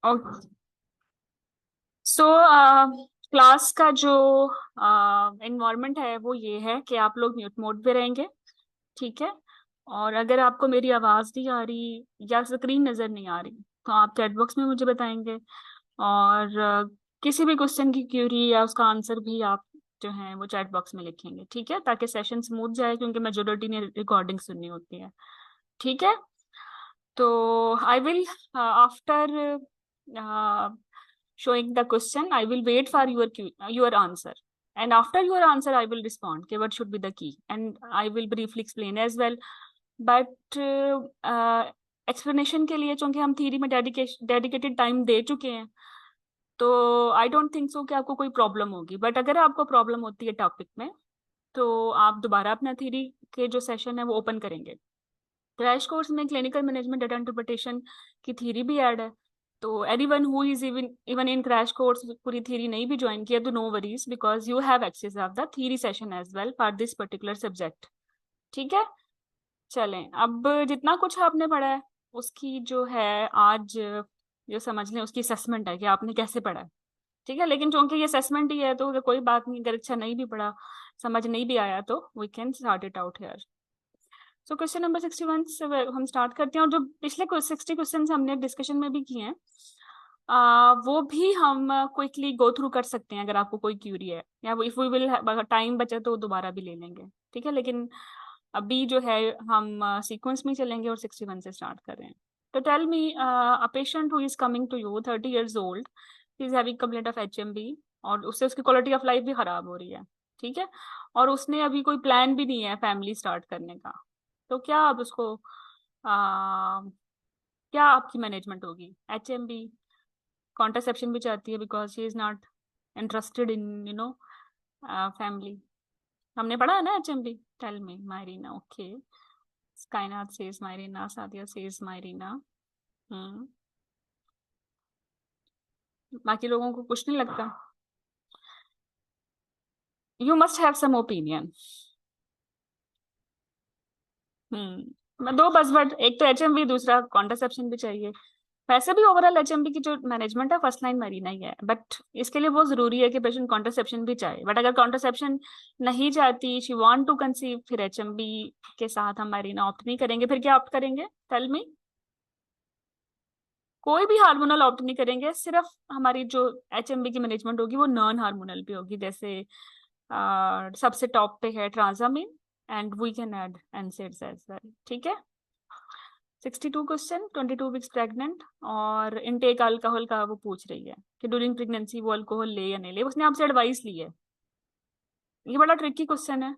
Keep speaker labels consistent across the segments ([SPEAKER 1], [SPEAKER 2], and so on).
[SPEAKER 1] Okay. So class का जो environment है वो ये है कि आप लोग म्यूट मोड पे रहेंगे। ठीक है। और अगर आपको मेरी आवाज़ नहीं आ रही या स्क्रीन नज़र नहीं आ रही तो आप चैट बॉक्स में मुझे बताएंगे। और किसी भी क्वेश्चन की क्यूरी या उसका आंसर भी आप जो है वो चैट बॉक्स में लिखेंगे। ठीक है, ताकि सेशन स्मूथ जाए, क्योंकि मेजोरिटी ने रिकॉर्डिंग सुननी होती है। ठीक है। तो I will after showing the question, I will wait for your answer, and after your answer I will respond okay, what should be the key, and I will briefly explain as well. But explanation के लिए चूंकि हम theory में dedicated time दे चुके हैं, तो I don't think so कि आपको कोई प्रॉब्लम होगी। बट अगर आपको प्रॉब्लम होती है टॉपिक में, तो आप दोबारा अपना थ्योरी के जो सेशन है वो ओपन करेंगे। क्रैश कोर्स में क्लिनिकल मैनेजमेंट डेटा इंटरप्रिटेशन की थ्योरी भी ऐड है। तो anyone who is even even in crash course पूरी थ्योरी नहीं भी ज्वाइन किया तो no worries, because you have access of the theory session as well for this particular subject. ठीक है। चलें, अब जितना कुछ आपने पढ़ा है उसकी जो है आज जो समझ लें उसकी असेसमेंट है कि आपने कैसे पढ़ा है। ठीक है, लेकिन चूंकि ये असेसमेंट ही है तो कोई बात नहीं, अगर अच्छा नहीं भी पढ़ा, समझ नहीं भी आया, तो we can start it out here. So question number 61 से हम स्टार्ट करते हैं। और जो पिछले 60 क्वेश्चन हमने डिस्कशन में भी किए हैं, वो भी हम क्विकली गो थ्रू कर सकते हैं अगर आपको कोई क्यूरी है, या इफ वी विल टाइम बचे तो दोबारा भी ले लेंगे। ठीक है, लेकिन अभी जो है हम सीक्वेंस में चलेंगे और 61 से स्टार्ट कर रहे हैं। तो tell me, a patient who is coming to you 30 years old, is having complaint of HMB, और उससे उसकी क्वालिटी ऑफ लाइफ भी खराब हो रही है। ठीक है। और उसने अभी कोई प्लान भी नहीं है फैमिली स्टार्ट करने का। तो क्या आप उसको क्या आपकी मैनेजमेंट होगी? HMB, कॉन्ट्रासेप्शन भी चाहती है because she is not interested in family. हमने पढ़ा है ना HMB? Tell me Mirena. Okay, Kaynat says Mirena, Sadia says Mirena. Hmm. बाकी लोगों को कुछ नहीं लगता? You must have some opinion. दो बजवर्ड, एक तो HMB, दूसरा कॉन्ट्रासेप्शन भी चाहिए। वैसे भी ओवरऑल HMB की जो मैनेजमेंट है फर्स्ट लाइन मरीना ही है, बट इसके लिए बहुत जरूरी है कि पेशेंट कॉन्ट्रासेप्शन भी चाहे। बट अगर कॉन्ट्रासेप्शन नहीं चाहती, शी वांट टू कंसीव, फिर HMB के साथ हम मरीना ऑप्ट नहीं करेंगे। फिर क्या ऑप्ट करेंगे? Tell me. कोई भी हार्मोनल ऑप्ट नहीं करेंगे, सिर्फ हमारी जो HMB की मैनेजमेंट होगी वो नॉन हार्मोनल पे होगी। जैसे सबसे टॉप पे है tranexamic, and we can add NSAIDs as well. ठीक है। 62 क्वेश्चन, 22 वीक्स प्रेग्नेंट, और इनटेक अल्कोहल का वो पूछ रही है कि ड्यूरिंग प्रेगनेंसी वो अल्कोहल ले या नहीं ले, उसने आपसे एडवाइस ली है। ये बड़ा ट्रिकी क्वेश्चन है।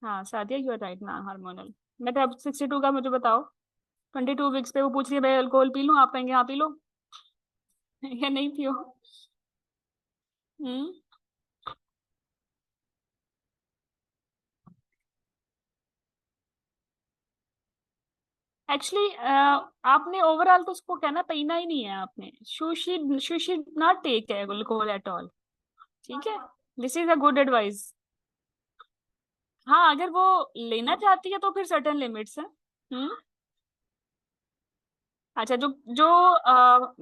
[SPEAKER 1] हाँ सादिया, यू आर राइट ना, हार्मोनल। बेटा अब 62 का मुझे बताओ। 22 वीक्स पे वो पूछ रही है भाई अल्कोहल पी लूं, आप कहेंगे हाँ पी लो या नहीं पियो? हम्म। एक्चुअली आपने ओवरऑल तो उसको कहना पीना ही नहीं है आपने। She should not take alcohol at all. ठीक है, this is a good advice. हाँ, अगर वो लेना चाहती है तो फिर सर्टेन लिमिट्स है। हम्म। अच्छा, जो जो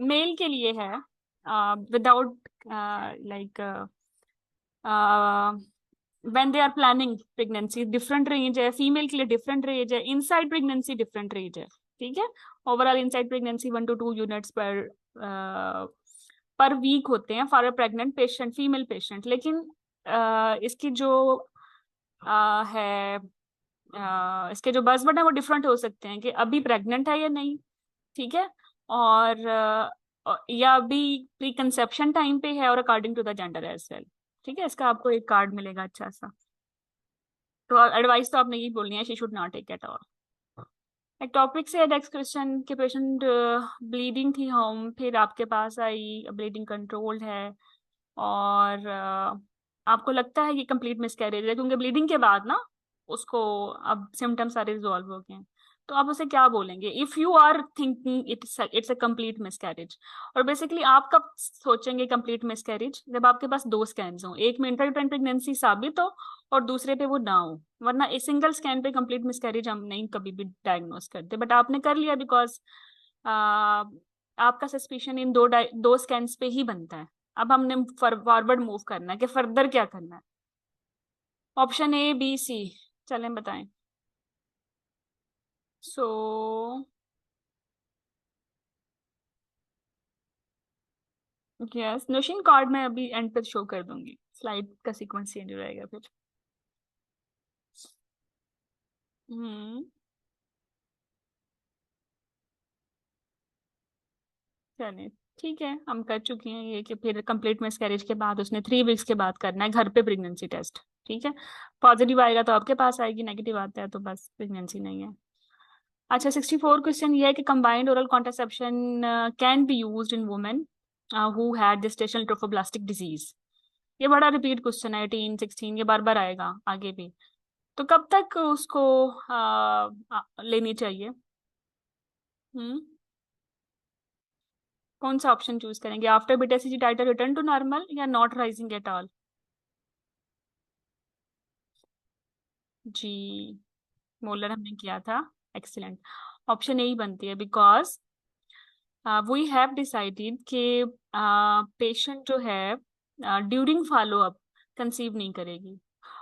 [SPEAKER 1] मेल के लिए है, without like when they are planning pregnancy, different range है। फीमेल के लिए डिफरेंट रेंज है, इनसाइड प्रेगनेंसी डिफरेंट रेंज है। ठीक है। Overall inside pregnancy 1 to 2 units per week होते हैं for a pregnant patient, female patient. लेकिन इसकी जो है इसके जो बजवर्ड है वो डिफरेंट हो सकते हैं कि अभी प्रेग्नेंट है या नहीं। ठीक है। और या अभी प्री कंसेप्शन टाइम पे है, और according to the gender as well. ठीक है, इसका आपको एक कार्ड मिलेगा अच्छा सा। तो एडवाइस तो आपने यही बोलनी है, she should not take at all. एक टॉपिक से नेक्स्ट क्वेश्चन के पेशेंट ब्लीडिंग थी होम, फिर आपके पास आई, ब्लीडिंग कंट्रोल्ड है, और आपको लगता है कि कंप्लीट मिसकैरेज है, क्योंकि ब्लीडिंग के बाद ना उसको अब सिम्टम्स सारे रिजॉल्व हो गए हैं। तो आप उसे क्या बोलेंगे if you are thinking it's a complete miscarriage. और बेसिकली आप कब सोचेंगे कंप्लीट मिसकैरेज, जब आपके पास दो स्कैन्स हो, एक में इंटरटेन प्रेगनेंसी साबित हो और दूसरे पे वो ना हो। वरना एक सिंगल स्कैन पे कंप्लीट मिसकैरेज हम नहीं कभी भी डायग्नोस करते, बट आपने कर लिया बिकॉज आपका सस्पिशन इन दो स्कैन्स पे ही बनता है। अब हमने फॉरवर्ड मूव करना है कि फर्दर क्या करना है। ऑप्शन ए बी सी, चलें बताएं। सो यस, नोशन कार्ड मैं अभी एंड पे शो कर दूंगी, स्लाइड का सीक्वेंस चेंज हो जाएगा फिर। हम्म। चलिए ठीक है, हम कर चुके हैं ये कि फिर कंप्लीट मिसकैरेज के बाद उसने 3 वीक्स के बाद करना है घर पे प्रेगनेंसी टेस्ट। ठीक है, पॉजिटिव आएगा तो आपके पास आएगी, नेगेटिव आता है तो बस प्रेगनेंसी नहीं है। अच्छा, 64 क्वेश्चन ये है कि combined oral contraception can be used in women who had gestational trophoblastic disease. ये बड़ा रिपीट क्वेश्चन है, 18 16, ये बार बार आएगा आगे भी। तो कब तक उसको लेनी चाहिए? हम्म। कौन सा ऑप्शन चूज करेंगे, after beta CG titer return to normal या नॉट राइजिंग एट ऑल? जी, मोलर हमने किया था, एक्सीलेंट। ऑप्शन ए ही बनती है बिकॉज वी हैव डिसाइडेड कि पेशेंट जो है ड्यूरिंग फॉलो अप कंसीव नहीं करेगी।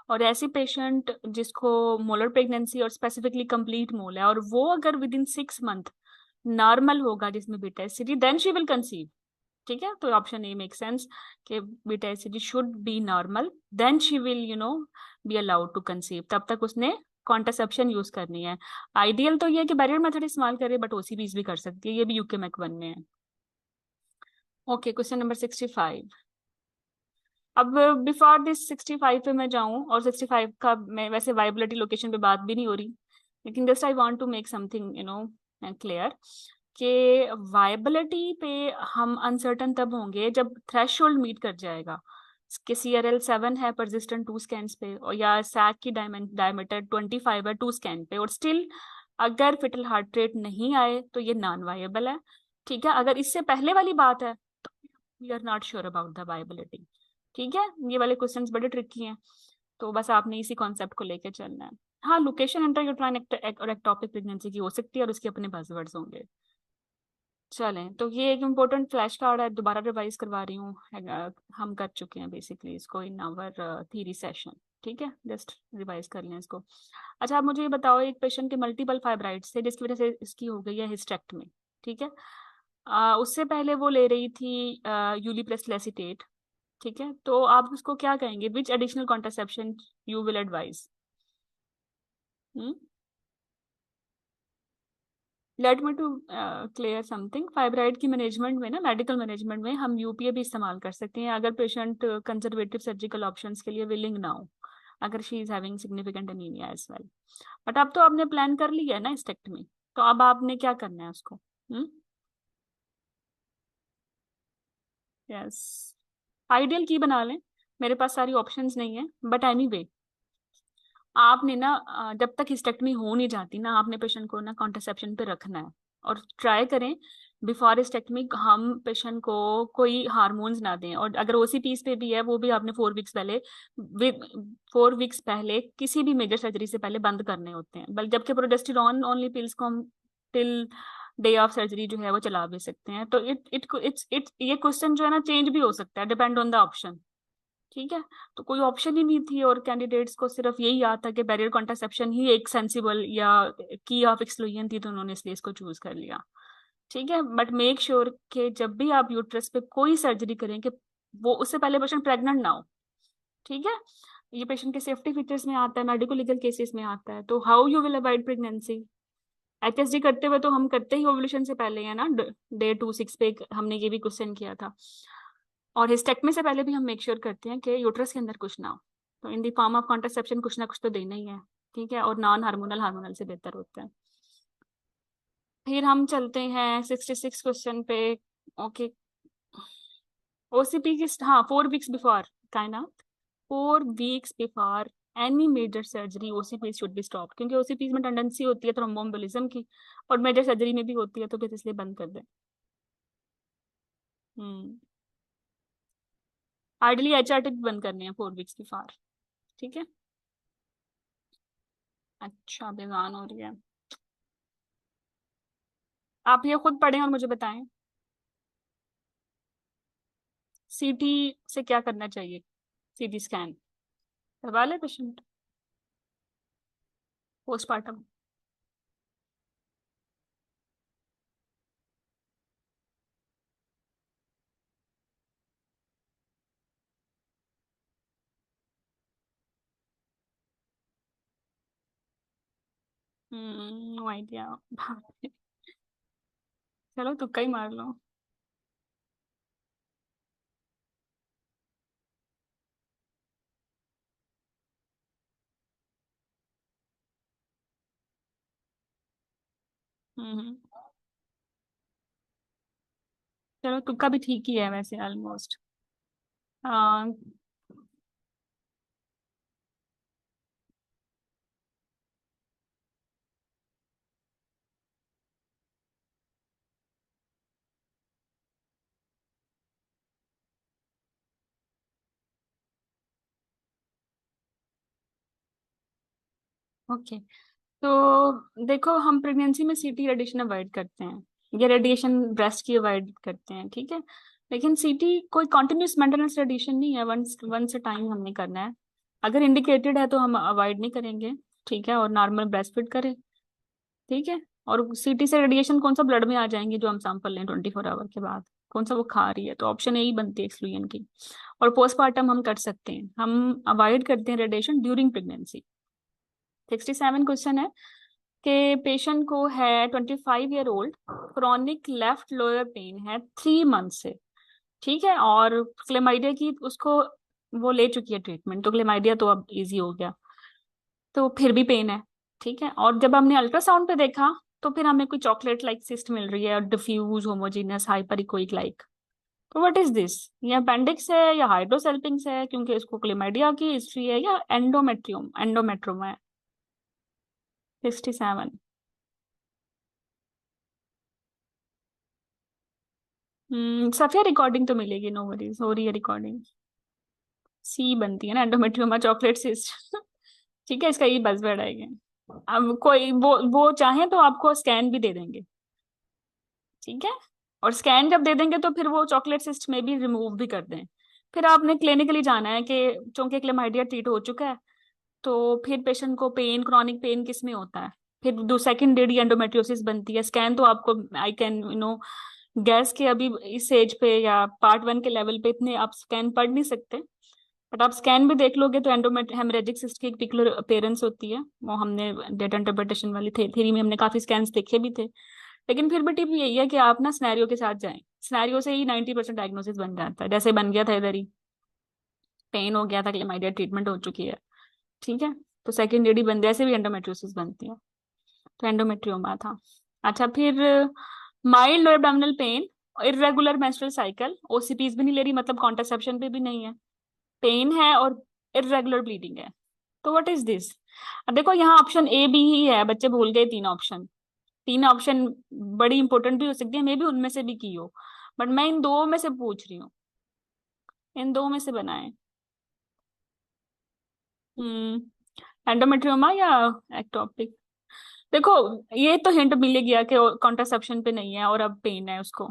[SPEAKER 1] और ऐसी पेशेंट जिसको मोलर प्रेगनेंसी और स्पेसिफिकली कंप्लीट मोल है और वो अगर विद इन 6 मंथ नॉर्मल होगा जिसमें बीटा एसिडी, देन शी विल कंसीव। ठीक है, तो ऑप्शन ए मेक सेंस कि बीटा एसिडी should be normal, then she will be allowed to conceive. तब तक उसने कॉन्ट्रासेप्शन यूज करनी है। आइडियल तो ये है कि बैरियर मेथड इस्तेमाल करे, बट ओसीबीज भी कर सकती है, ये भी यूके मैक 1 में है। Okay, question number 65। अब बिफोर दिस 65 पे मैं जाऊं, और 65 का मैं वैसे वाइबिलिटी लोकेशन पे बात भी नहीं हो रही, लेकिन just I want to make something clear कि वाइबिलिटी पे हम अनसर्टन तब होंगे जब थ्रेशोल्ड मीट कर जाएगा कि CRL 7 है परसिस्टेंट 2 स्कैन्स पे, और या सैक की डायमीटर 25 है 2 स्कैन पे, और स्टिल अगर फिटल हार्ट रेट नहीं आए तो ये नॉन वायबल है। ठीक है, अगर इससे पहले वाली बात है तो we are not sure about the viability. ठीक है, ये वाले क्वेश्चंस बड़े ट्रिकी हैं, तो बस आपने इसी कॉन्सेप्ट को लेके चलना है। हाँ, लोकेशन इंट्रायूट्राइन और एक्टोपिक प्रेगनेंसी की हो सकती है और उसके अपने बज़वर्ड्स होंगे। चलें, तो ये एक इम्पोर्टेंट फ्लैश कार्ड है, दोबारा रिवाइज करवा रही हूँ। हम कर चुके हैं बेसिकली इसको इन आवर थ्योरी सेशन। ठीक है, जस्ट रिवाइज कर लें इसको। अच्छा, आप मुझे ये बताओ, एक पेशेंट के मल्टीपल फाइब्राइड्स थे जिसकी वजह से इसकी हो गई है हिस्टेक्टमी। ठीक है, उससे पहले वो ले रही थी यूलिप्रेसलेसिटेट। ठीक है, तो आप उसको क्या कहेंगे, which additional contraception you will advise? Let me to clear something. Fibroid की मैनेजमेंट में ना, मेडिकल मैनेजमेंट में हम यूपीए भी इस्तेमाल कर सकते हैं अगर पेशेंट कंजर्वेटिव सर्जिकल ऑप्शंस के लिए विलिंग ना हो, अगर she is having significant anaemia as well. But अब तो आपने प्लान कर लिया है ना हिस्टेक्टमी, तो अब आपने क्या करना है उसको? यस, आइडियल की बना लें, मेरे पास सारी ऑप्शंस नहीं है, बट एनीवे आपने ना जब तक हिस्टेक्टमी हो नहीं जाती ना, आपने पेशेंट को ना कॉन्ट्रासेप्शन पे रखना है। और ट्राई करें बिफोर हिस्टेक्टमी हम पेशेंट को कोई हार्मोन्स ना दें, और अगर ओसीपीस पे भी है वो भी आपने 4 वीक्स पहले 4 वीक्स पहले किसी भी मेजर सर्जरी से पहले बंद करने होते हैं। बल्कि जबकि प्रोजेस्टेरॉन ओनली पिल्स को हम टिल डे ऑफ सर्जरी जो है वो चला भी सकते हैं। तो इट ये क्वेश्चन जो है ना चेंज भी हो सकता है, डिपेंड ऑन द ऑप्शन। ठीक है, तो कोई ऑप्शन ही नहीं थी और कैंडिडेट्स को सिर्फ यही याद था कि बैरियर कॉन्ट्रासेप्शन ही एक सेंसिबल या की ऑफ एक्सक्लूजन थी, तो उन्होंने इसलिए इसको चूज कर लिया। ठीक है, बट मेक श्योर कि जब भी आप यूट्रस पे कोई सर्जरी करें कि वो उससे पहले पेशेंट प्रेग्नेंट ना हो। ठीक है, ये पेशेंट के सेफ्टी फीचर्स में आता है, मेडिको लीगल केसेस में आता है। तो how you will avoid pregnancy? HSG करते हुए तो हम करते ही ओवुलेशन से पहले है ना, डे 26 पे हमने ये भी क्वेश्चन किया था। और हिस्टेक्टमी से पहले भी हम मेक श्योर करते हैं कि यूट्रस के अंदर कुछ ना हो, तो इन दी फॉर्म ऑफ कॉन्ट्रासेप्शन कुछ ना कुछ तो देना ही है। ठीक है, और नॉन हार्मोनल हार्मोनल से बेहतर होता है। फिर हम चलते हैं 66 क्वेश्चन पे। ओके, ओसीपी की हाँ 4 वीक्स बिफोर काइना 4 weeks before any major surgery OCP should be stop, क्योंकि ओसीपी में टेंडेंसी होती है थ्रोम्बोएम्बोलिज्म की, और मेजर सर्जरी में भी होती है, तो फिर इसलिए बंद कर दें। आइडियली एचआरटी भी बंद करनी है 4 वीक्स की फार। ठीक है। अच्छा, बेगान हो रही है। आप ये खुद पढ़ें और मुझे बताएं, सीटी से क्या करना चाहिए, सीटी स्कैन करवा ले पेशेंट पोस्टमार्टम। No idea. चलो तुक्का ही मार लो। हम्म। चलो तुक्का भी ठीक ही है वैसे ऑलमोस्ट। हाँ। ओके, तो देखो हम प्रेगनेंसी में सीटी रेडिएशन अवॉइड करते हैं, ये रेडिएशन ब्रेस्ट की अवॉइड करते हैं, ठीक है। लेकिन सीटी कोई कॉन्टिन्यूस मेंटेनेंस रेडिएशन नहीं है, वंस वंस टाइम हमने करना है। अगर इंडिकेटेड है तो हम अवॉइड नहीं करेंगे, ठीक है, और नॉर्मल ब्रेस्ट फीड करें, ठीक है। और सीटी से रेडिएशन कौन सा ब्लड में आ जाएंगे जो हम सैंपल लें 24 आवर के बाद, कौन सा वो खा रही है, तो ऑप्शन यही बनती है एक्सक्लूजन की। और पोस्टमार्टम हम कर सकते हैं, हम अवॉइड करते हैं रेडिएशन ड्यूरिंग प्रेगनेंसी। 67 क्वेश्चन है कि पेशेंट को है 25 year old, chronic left lower pain है 3 मंथ से, ठीक है, और क्लेमाइडिया की उसको वो ले चुकी है ट्रीटमेंट, तो क्लेमाइडिया तो अब इजी हो गया, तो फिर भी पेन है, ठीक है। और जब हमने अल्ट्रासाउंड पे देखा तो फिर हमें कोई चॉकलेट लाइक सिस्ट मिल रही है और डिफ्यूज होमोजीनियस हाइपरिकोइक लाइक, तो व्हाट इज दिस, ये अपेंडिक्स है या हाइड्रोसेल्पिंग्स है, क्योंकि इसको क्लेमाइडिया की हिस्ट्री है, या एंडोमेट्रोमा है। 67। सफिया रिकॉर्डिंग तो मिलेगी, नो वरीज, हो रही है रिकॉर्डिंग। सी बनती है ना एंडोमेट्रियोमा चॉकलेट सिस्ट। ठीक है, इसका ये बजवर्ड आएगा। अब कोई वो चाहे तो आपको स्कैन भी दे देंगे, ठीक है। और स्कैन जब दे देंगे तो फिर वो चॉकलेट सिस्ट में भी रिमूव भी कर दें। फिर आपने क्लिनिकली जाना है कि चूंकि क्लेमाइडिया ट्रीट हो चुका है, तो फिर पेशेंट को पेन, क्रॉनिक पेन किस में होता है, फिर दो सेकेंडरी एंडोमेट्रियोसिस बनती है। स्कैन तो आपको आई कैन गैस के अभी इस एज पे या पार्ट 1 के लेवल पे इतने आप स्कैन पढ़ नहीं सकते, बट आप स्कैन भी देख लोगे तो एंडोमेट हेमरेजिक सिस्ट की एक पर्टिकुलर अपीयरेंस होती है, वो हमने डेटा इंटरप्रिटेशन वाली थ्योरी में हमने काफी स्कैन्स देखे भी थे। लेकिन फिर भी टिप यही है कि आप ना सिनेरियो के साथ जाएं, सिनेरियो से ही 90% डायग्नोसिस बन जाता है, जैसे बन गया था इधर ही, पेन हो गया था, क्लेमाइडिया ट्रीटमेंट हो चुकी है, ठीक है। तो सेकेंडरी बन जैसे भी एंडोमेट्रियोसिस बनती है, तो एंडोमेट्रियोमा था। अच्छा, फिर mild abdominal pain, irregular menstrual cycle, OCPs भी नहीं ले रही, मतलब कॉन्ट्रासेप्शन पे भी नहीं है, पेन है और इरेगुलर ब्लीडिंग है, तो व्हाट इज दिस। अब देखो यहाँ ऑप्शन ए बी ही है, बच्चे भूल गए 3 ऑप्शन। 3 ऑप्शन बड़ी इंपॉर्टेंट भी हो सकती है, मे भी उनमें से भी की हो, बट मैं इन दो में से पूछ रही हूँ, इन दो में से बनाए। एंडोमेट्रियोमा या एक्टोपिक। देखो, ये तो हिंट मिल ही गया कि कॉन्ट्रासेप्शन पे नहीं है और अब पेन है उसको,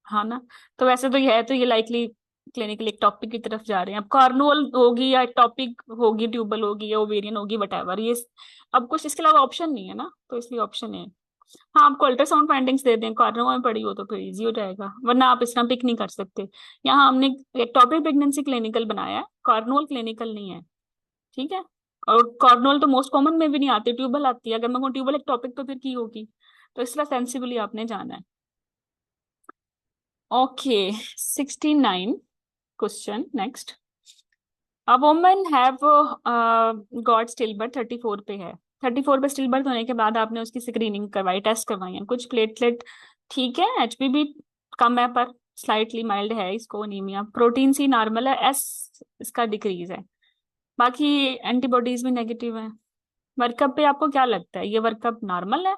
[SPEAKER 1] हाँ ना। तो वैसे तो ये है, तो ये लाइकली क्लिनिकल एक टॉपिक की तरफ जा रहे हैं। अब कार्नुअल होगी या टॉपिक होगी, ट्यूबल होगी या ओवेरियन होगी, वट ये अब कुछ इसके अलावा ऑप्शन नहीं है ना, तो इसलिए ऑप्शन है। हाँ, आपको अल्ट्रासाउंड फाइंडिंग्स दे दें, कार्नुअल में पड़ी हो तो फिर इजी हो जाएगा, वरना आप इस तरह पिक नहीं कर सकते। यहाँ हमने एक टॉपिक प्रेगनेंसी क्लिनिकल बनाया है, कार्नुअल क्लिनिकल नहीं है, ठीक है। और कार्नुअल तो मोस्ट कॉमन में भी नहीं आती, ट्यूबल आती है, अगर मैं कहूँ ट्यूबल एक टॉपिक तो फिर की होगी, तो इसलिए सेंसिबली आपने जाना है। Okay, 69 question next. A woman have got still birth 34 पे है, 34 पे स्टिल बर्थ होने के बाद आपने उसकी स्क्रीनिंग करवाई, टेस्ट करवाई है, कुछ प्लेटलेट ठीक है, एचबी भी कम है पर स्लाइटली माइल्ड है, इसको अनीमिया, प्रोटीन सी नॉर्मल है, एस इसका डिक्रीज है, बाकी एंटीबॉडीज भी नेगेटिव है। वर्कअप पे आपको क्या लगता है, ये वर्कअप नॉर्मल है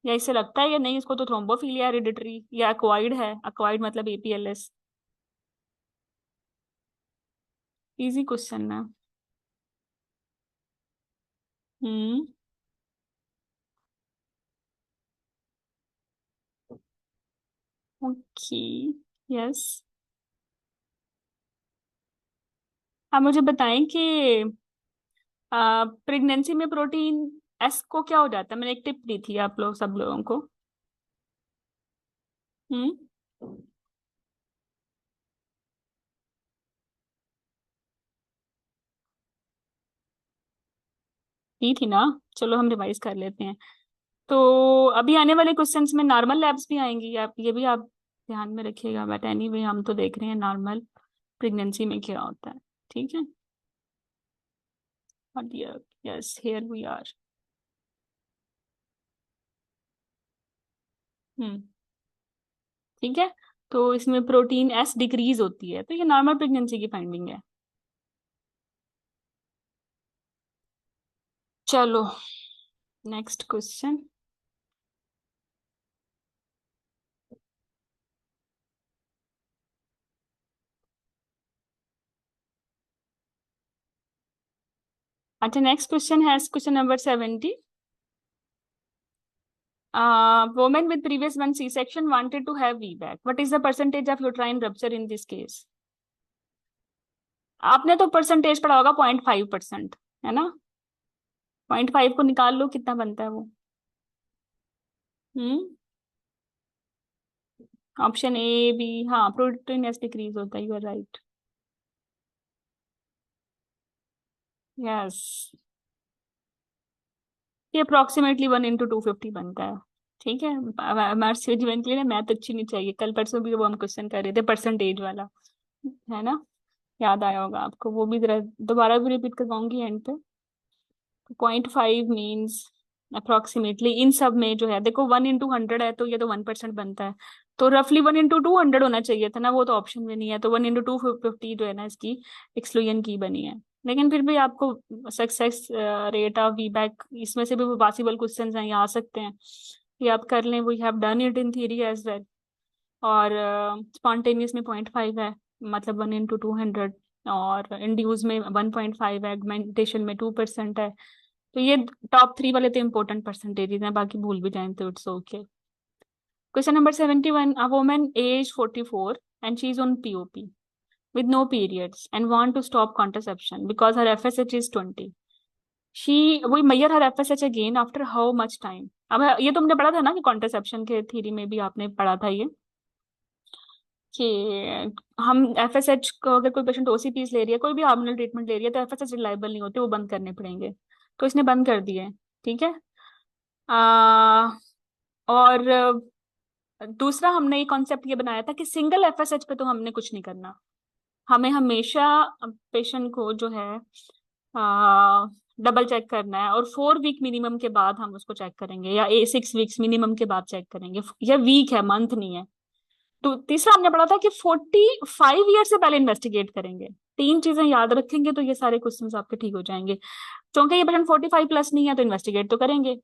[SPEAKER 1] या इसे लगता है या नहीं इसको तो थ्रोम्बोफिलिया हेरिडिटरी या अक्वाइड है, अक्वाइड मतलब एपीएलएस? इजी क्वेश्चन है। हम्म। ओके। यस। आप मुझे बताएं कि प्रेगनेंसी में प्रोटीन एस को क्या हो जाता है, मैंने एक टिप दी थी आप लोग सब लोगों को। हम्म। दी थी ना। चलो हम रिवाइज कर लेते हैं। तो अभी आने वाले क्वेश्चंस में नॉर्मल लैब्स भी आएंगी, आप ये भी आप ध्यान में रखिएगा, बट एनीवे हम तो देख रहे हैं नॉर्मल प्रेगनेंसी में क्या होता है। ठीक है। और यस हियर वी आर। हम्म। ठीक है। तो इसमें प्रोटीन एस डिक्रीज होती है, तो ये नॉर्मल प्रेगनेंसी की फाइंडिंग है। चलो नेक्स्ट क्वेश्चन। अच्छा, नेक्स्ट क्वेश्चन है question number 70। Woman with previous one C-section wanted to have VBAC. What is the percentage of uterine rupture in this case? आपने तो परसेंटेज पढ़ा होगा, 0.5%, है ना? 0.5 को निकाल लो, कितना बनता है वो? हम्म। ऑप्शन ए बी, हाँ प्रोटीन एस डिक्रीज होता है, यू आर राइट। यस। ये अप्रोक्सीमेटली 1 into 250 बनता है। ठीक है। हमारे जीवन के लिए मैथ अच्छी नहीं चाहिए, कल परसों भी वो हम क्वेश्चन कर रहे थे परसेंटेज वाला, है ना? याद आया होगा आपको, वो भी जरा दोबारा भी रिपीट करवाऊंगी एंड पे। 0.5 मीन्स अप्रोक्सीमेटली इन सब में जो है, देखो 1 into 100 है तो ये तो 1% बनता है, तो रफली 1 into 200 होना चाहिए था ना, वो तो ऑप्शन में नहीं है, तो 1 into 250 जो है ना इसकी एक्सक्लूजन की बनी है। लेकिन फिर भी आपको सक्सेस रेट ऑफ वीबैक इसमें से भी पॉसिबल क्वेश्चन हैं, ये आ सकते हैं, ये आप कर लें, we have done it in theory as well. और स्पॉन्टेनियस में 0.5 है, मतलब 1 into 200, और इंड्यूस में 1.5 है, एगमेंटेशन में 2% है। तो ये टॉप 3 वाले तो इंपॉर्टेंट परसेंटेजेस हैं, बाकी भूल भी जाएं तो it's okay. Question number 71। A woman age 44 and she is on POP with no periods and want to stop contraception because her FSH is 20. She we measure her FSH again after how much time? अब ये तुमने पढ़ा था ना कि contraception के theory में भी आपने पढ़ा था ये, कि हम एफएसएच को, अगर कोई पेशेंट ओसीपीज ले रही है, कोई भी हार्मोनल ट्रीटमेंट ले रही है, तो एफएसएच रिलायबल नहीं होते, वो बंद करने पड़ेंगे। तो इसने बंद कर दिए। ठीक है। और दूसरा हमने ये कॉन्सेप्ट ये बनाया था कि सिंगल एफएसएच पे तो हमने कुछ नहीं करना, हमें हमेशा पेशेंट को जो है डबल चेक करना है, और 4 वीक मिनिमम के बाद हम उसको चेक करेंगे, या 6 वीक्स मिनिमम के बाद चेक करेंगे, या वीक है, मंथ नहीं है। तो तीसरा हमने पढ़ा था कि 45 ईयर से पहले इन्वेस्टिगेट करेंगे। 3 चीजें याद रखेंगे तो ये सारे क्वेश्चंस आपके ठीक हो जाएंगे। चूंकि ये पेशेंट 45+ नहीं है तो इन्वेस्टिगेट तो करेंगे।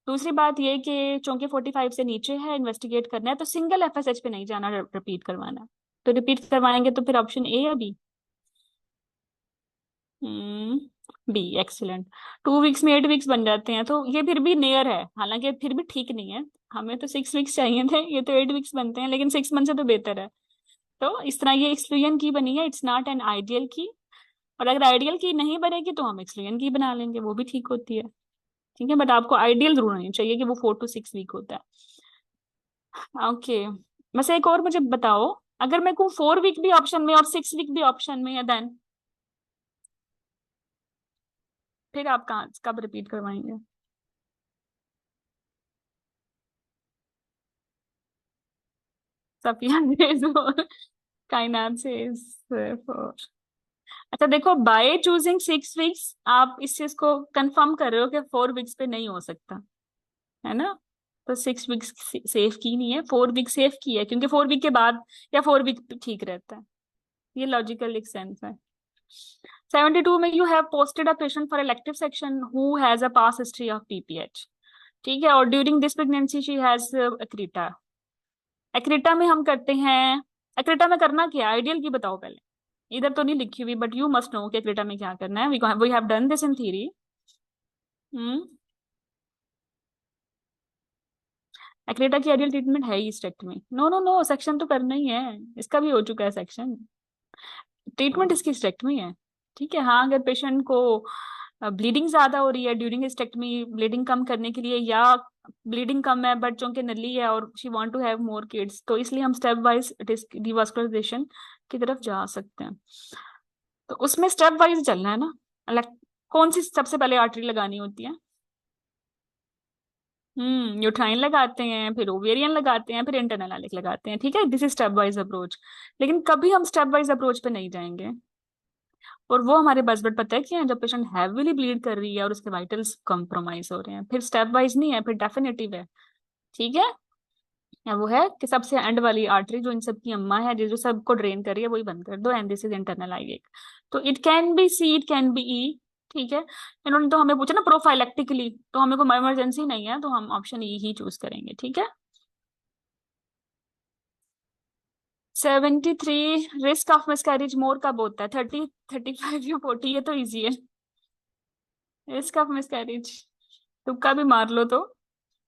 [SPEAKER 1] दूसरी बात ये कि चूंकि 45 से नीचे है, इन्वेस्टिगेट करना है, तो सिंगल एफएसएच पे नहीं जाना, रिपीट करवाना। तो रिपीट करवाएंगे तो फिर ऑप्शन ए या बी? B, excellent. 2 वीक्स में 8 वीक्स बन जाते हैं, तो ये फिर भी नियर है, हालांकि फिर भी ठीक नहीं है, हमें तो 6 वीक्स चाहिए थे, ये तो 8 वीक्स बनते हैं, लेकिन 6 मंथ से तो बेहतर है। तो इस तरह ये एक्सक्लूजन की बनी है, इट्स नॉट एन आइडियल की। और अगर आइडियल की नहीं बनेगी तो हम एक्सक्लूजन की बना लेंगे, वो भी ठीक होती है। ठीक है, बट आपको आइडियल जरूर नहीं चाहिए कि वो 4 to 6 वीक होता है। ओके। बस एक और मुझे बताओ, अगर मैं को 4 वीक भी ऑप्शन में और 6 वीक भी ऑप्शन में है, देन फिर आप कहाँ कब रिपीट करवाएंगे? सफिया कायनात से अच्छा देखो, बाय चूजिंग 6 वीक्स आप इस चीज को कंफर्म कर रहे हो कि 4 वीक्स पे नहीं हो सकता, है ना? तो 6 वीक्स सेफ की नहीं है, 4 वीक सेफ की है, क्योंकि 4 वीक के बाद या 4 वीक ठीक रहता है। ये लॉजिकल एक सेंस है। 72 में you have posted a patient for elective section who has a past history of PPH, ठीक है, और during this pregnancy she has accreta. Accreta में हम करते हैं, एक्रीटा में करना क्या है, आइडियल की बताओ पहले, इधर तो नहीं लिखी हुई बट यू मस्ट नो कि एक्रीटा में क्या करना है, we have done this in theory. Hmm, accreta की आइडियल ट्रीटमेंट है ही स्टेक्टमी। नो नो नो, सेक्शन तो करना ही है, इसका भी हो चुका है सेक्शन, ट्रीटमेंट इसकी स्टेक्टमी है, ठीक है। हाँ, अगर पेशेंट को ब्लीडिंग ज्यादा हो रही है ड्यूरिंग हिस्टेक्टमी, ब्लीडिंग कम करने के लिए, या ब्लीडिंग कम है बट चूंकि नली है और she want to have more kids, तो इसलिए हम स्टेप वाइज डिवास्कुलराइजेशन की तरफ जा सकते हैं। तो उसमें स्टेप वाइज चलना है ना। कौन सी सबसे पहले आर्टरी लगानी होती है? यूट्राइन लगाते हैं, फिर ओवेरियन लगाते हैं, फिर इंटरनल हेलिक्स लगाते हैं, ठीक है, this is step wise approach. लेकिन कभी हम स्टेप वाइज अप्रोच पे नहीं जाएंगे, और वो हमारे बस बट पता है क्या है, जब पेशेंट हैवीली ब्लीड कर रही है और उसके वाइटल्स कॉम्प्रोमाइज हो रहे हैं, फिर स्टेप वाइज नहीं है, फिर डेफिनेटिव है, ठीक है। या वो है कि सबसे एंड वाली आर्टरी जो इन सब की अम्मा है, जो सबको ड्रेन कर रही है, वही बंद कर दो, एंड दिस इज इंटरनल आईवेक। तो it can be C, it can be E, ठीक है। इन्होंने तो हमें पूछा ना प्रोफाइलेक्टिकली, तो हमें कोई इमरजेंसी नहीं है, तो हम ऑप्शन ई ही चूज करेंगे, ठीक है। 73, रिस्क ऑफ मिसकैरेज मोर कब होता है, 30, 35 या 40? ये तो इजी है, रिस्क ऑफ मिसकैरेज तुक्का भी मार लो तो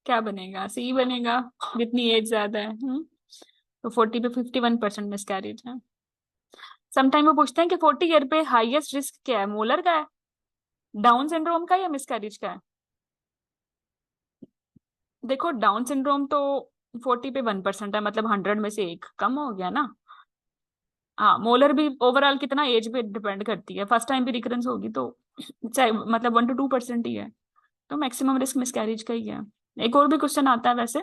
[SPEAKER 1] क्या बनेगा, सी बनेगा, जितनी एज ज्यादा है। तो 40 पे 51% मिसकैरेज है। समटाइम वो पूछते हैं कि 40 ईयर पे हाईएस्ट रिस्क क्या है, मोलर का है, डाउन सिंड्रोम का, या मिसकैरेज का है? देखो डाउन सिंड्रोम तो 40 पे 1% है, मतलब 100 में से एक कम हो गया ना। हाँ, मोलर भी ओवरऑल कितना एज पे डिपेंड करती है, फर्स्ट टाइम भी रिकरेंस होगी तो चाहे मतलब 1 to 2% ही है, तो मैक्सिमम रिस्क मिसकैरेज का ही है। एक और भी क्वेश्चन आता है वैसे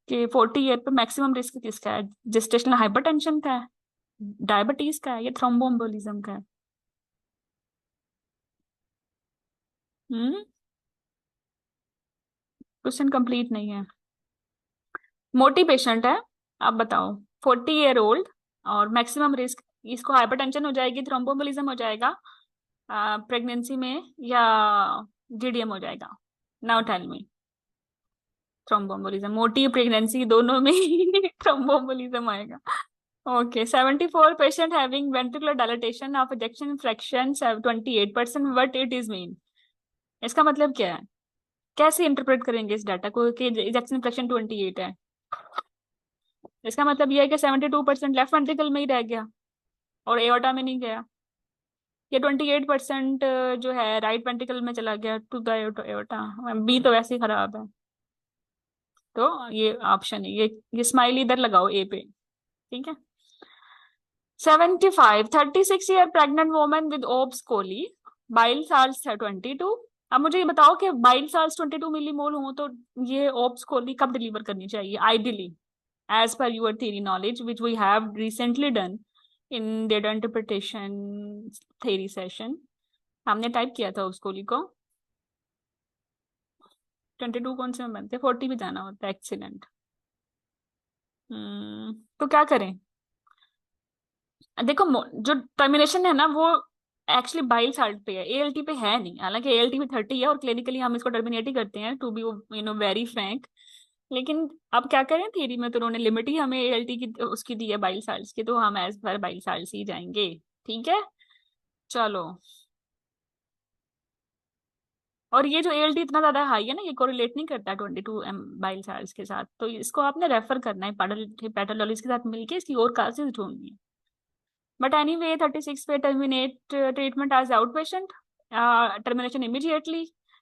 [SPEAKER 1] कि 40 ईयर पे मैक्सिमम रिस्क किसका है, जेस्टेशनल हाइपरटेंशन का है, डायबिटीज का है, या थ्रोम्बोएम्बोलिज्म का है? हम्म, क्वेश्चन कंप्लीट नहीं है। मोटी पेशेंट है, आप बताओ, 40 ईयर ओल्ड, और मैक्सिमम रिस्क, इसको हाइपरटेंशन हो जाएगी, थ्रोम्बोएम्बोलिज्म हो जाएगा प्रेगनेंसी में, या जीडीएम हो जाएगा? Now tell me. थ्रोम्बोएम्बोलिज्म, मोटी प्रेगनेंसी दोनों में ही थ्रोम्बोएम्बोलिज्म आएगा। Okay, 74 patient having ventricular dilatation of ejection fraction 28%, what it is mean? इसका मतलब क्या है, कैसे इंटरप्रेट करेंगे इस डाटा को कि इजेक्शन फ्रैक्शन 28 है? इसका मतलब यह है कि 72% लेफ्ट वेंट्रिकल में ही रह गया और एओर्टा में नहीं गया, ये 28% जो है राइट वेंट्रिकल में चला गया टू द एओर्टा। बी तो वैसे ही खराब है, तो ये ऑप्शन है, ये स्माइल इधर लगाओ ए पे, ठीक है। 75, 36 year pregnant woman with obs कोली, बाइल साल्स 22। अब मुझे ये बताओ कि बाइल साल्स 22 मिलीमोल हो तो ये ओब्स कोली कब डिलीवर करनी चाहिए ideally, as per your theory knowledge which we have recently done in data interpretation theory session. हमने टाइप किया था उस कोली को, 22 कौन से में बनते, 40 भी जाना होता है, एक्सीलेंट। तो क्या करें, देखो जो टर्मिनेशन है ना वो एक्चुअली बाइल साल्ट पे है, एएलटी पे है नहीं, हालांकि एएलटी पे 30 है और क्लिनिकली हम इसको टर्मिनेट ही करते हैं, टू बी वेरी फ्रैंक। लेकिन अब क्या करें, थ्योरी में तो उन्होंने लिमिट ही हमें एएलटी की उसकी दी है बाइल साल्ट की, तो हम एज पर बाइल साल्ट ही जाएंगे, ठीक है। चलो, और ये जो एएलटी इतना ज्यादा हाई है ना, ये कोरिलेट नहीं करता 22 बाइल साल्ट के साथ, तो इसको आपने रेफर करना है पैथोलॉजिस्ट के साथ मिलके, इसकी और कासेस ढूंढनी है। But anyway, 36 पे terminate treatment as outpatient, termination immediately,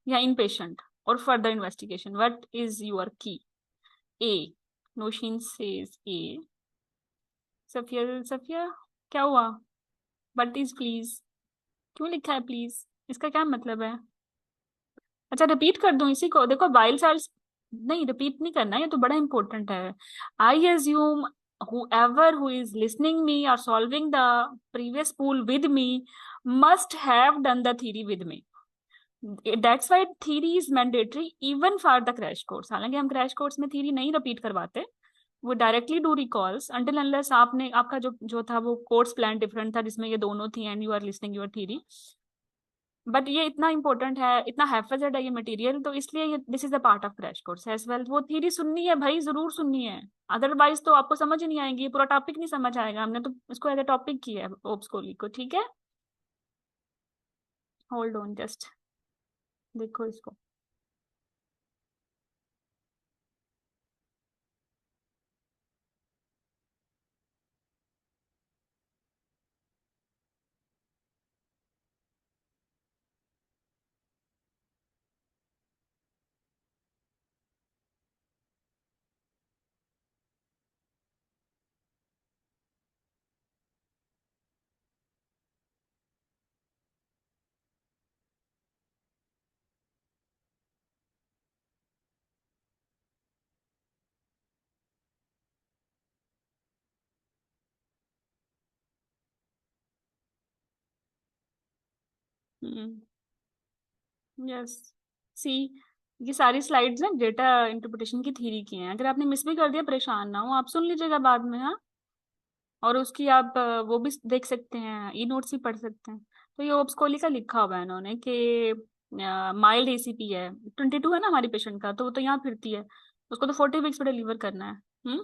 [SPEAKER 1] या inpatient, or further investigation. What is your key? A. Noshin says A. Safia क्या हुआ? But is please, क्यों लिखा है प्लीज, इसका क्या मतलब है? अच्छा, रिपीट कर दूं इसी को, देखो बाइल सेल्स, नहीं रिपीट नहीं करना, ये तो बड़ा इंपॉर्टेंट है। I assume whoever who is listening me or solving the previous pool with me must have done the theory with me. That's why theory is mandatory even for the crash course, हालांकि हम crash course में theory नहीं repeat करवाते, वो directly do recalls until unless आपने आपका जो जो था वो कोर्स प्लान डिफरेंट था जिसमें ये दोनों थी and you are listening your theory. But ये इतना इंपॉर्टेंट है, इतना हैफेजेड है ये मटेरियल, तो इसलिए ये this is the part of crash course as well. वो थ्योरी सुननी है भाई, जरूर सुननी है, अदरवाइज तो आपको समझ ही नहीं आएगी, ये पूरा टॉपिक नहीं समझ आएगा। हमने तो इसको एज ए टॉपिक किया है ओप्स कोहली को, ठीक है। होल्ड ऑन जस्ट देखो इसको। यस, सी, ये सारी स्लाइड्स ना डेटा इंटरप्रिटेशन की थ्योरी की हैं। अगर आपने मिस भी कर दिया परेशान ना हो, आप सुन लीजिएगा बाद में, हाँ। और उसकी आप वो भी देख सकते हैं, ई नोट्स भी पढ़ सकते हैं। तो ये ओब्स कोहली का लिखा हुआ है इन्होंने कि माइल्ड एसीपी है, 22 है ना हमारी पेशेंट का, तो वो तो यहाँ फिरती है, उसको तो 40 वीक्स पे डिलीवर करना है।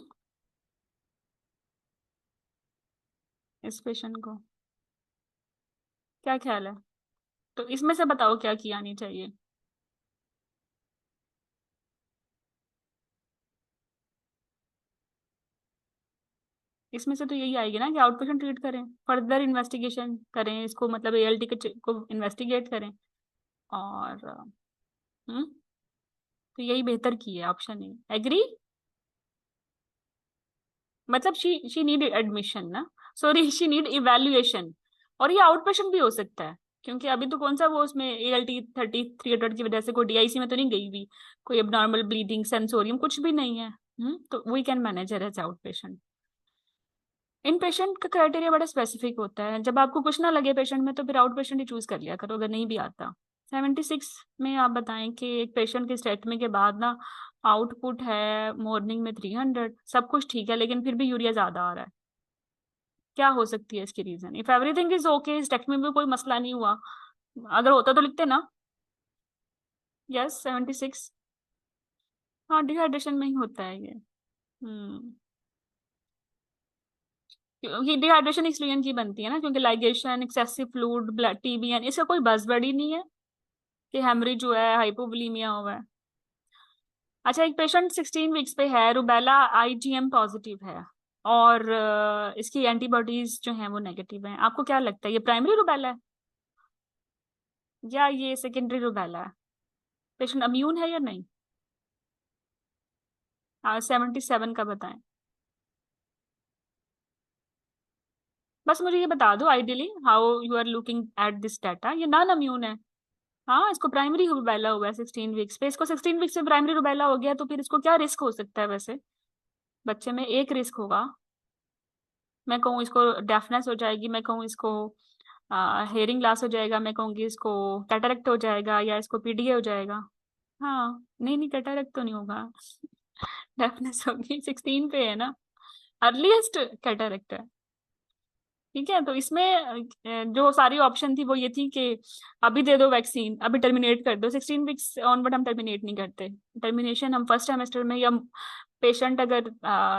[SPEAKER 1] इस पेशेंट को क्या ख्याल है? तो इसमें से बताओ क्या की आनी चाहिए। इसमें से तो यही आएगी ना कि आउट पेशेंट ट्रीट करें, फर्दर इन्वेस्टिगेशन करें इसको, मतलब एएलटी को इन्वेस्टिगेट करें। और हम्म तो यही बेहतर की है, ऑप्शन है, एग्री। मतलब शी नीड एडमिशन ना, सॉरी शी नीड इवेल्युएशन। और ये आउट पेशेंट भी हो सकता है, क्योंकि अभी तो कौन सा वो उसमें एएलटी 3300 की वजह से कोई डीआईसी में तो नहीं गई हुई, कोई एबनॉर्मल ब्लीडिंग सेंसोरियम कुछ भी नहीं है। तो we can manage as out patient. In patient का क्राइटेरिया बड़ा स्पेसिफिक होता है, जब आपको कुछ ना लगे पेशेंट में तो फिर आउट पेशेंट ही चूज कर लिया करो, अगर नहीं भी आता। 76 में आप बताएं कि एक पेशेंट की स्टेटमी के बाद ना आउटपुट है मॉर्निंग में 300, सब कुछ ठीक है लेकिन फिर भी यूरिया ज्यादा आ रहा है। क्या हो सकती है इसकी reason? If everything is okay, स्टेटमी में कोई मसला नहीं हुआ, अगर होता तो लिखते ना। यस, 76। हाँ, डिहाइड्रेशन में ही होता है ये। हम्म ये डिहाइड्रेशन इसलिए इनकी बनती है ना, क्योंकि ligation, excessive fluid, blood, TBN, इसका कोई बज़वर्ड ही नहीं है कि हेमरेज जो है, हाइपोवोलेमिया हुआ है। अच्छा, एक पेशेंट 16 वीक्स पे है, रुबेला आईजीएम पॉजिटिव है, और इसकी एंटीबॉडीज जो हैं वो नेगेटिव हैं। आपको क्या लगता है, ये प्राइमरी रुबेला है या ये सेकेंडरी रुबेला है? पेशेंट अम्यून है या नहीं? 77 का बताएं। बस मुझे ये बता दो ideally how you are looking at this data, ये नॉन अम्यून है। हाँ, इसको प्राइमरी रुबेला हुआ है 16 वीक्स पे, इसको 16 वीक्स में प्राइमरी रुबेला हो गया, तो फिर इसको क्या रिस्क हो सकता है वैसे? बच्चे में एक रिस्क होगा, मैं कहूँ इसको डेफनेस हो जाएगी, मैं कहूँ इसको हेयरिंग लॉस हो जाएगा, मैं कहूँगी इसको कैटरेक्ट हो जाएगा, या इसको पीडीए हो जाएगा। हाँ, नहीं नहीं, कैटरेक्ट तो नहीं होगा, डेफनेस होगी, 16 पे है ना, अर्लीस्ट कैटरेक्ट है। ठीक है, तो इसमें जो सारी ऑप्शन थी वो ये थी कि अभी दे दो वैक्सीन, अभी टर्मिनेट कर दो। 16 वीक्स ऑनवर्ड हम टर्मिनेट नहीं करते, टर्मिनेशन हम फर्स्ट सेमेस्टर में, या पेशेंट अगर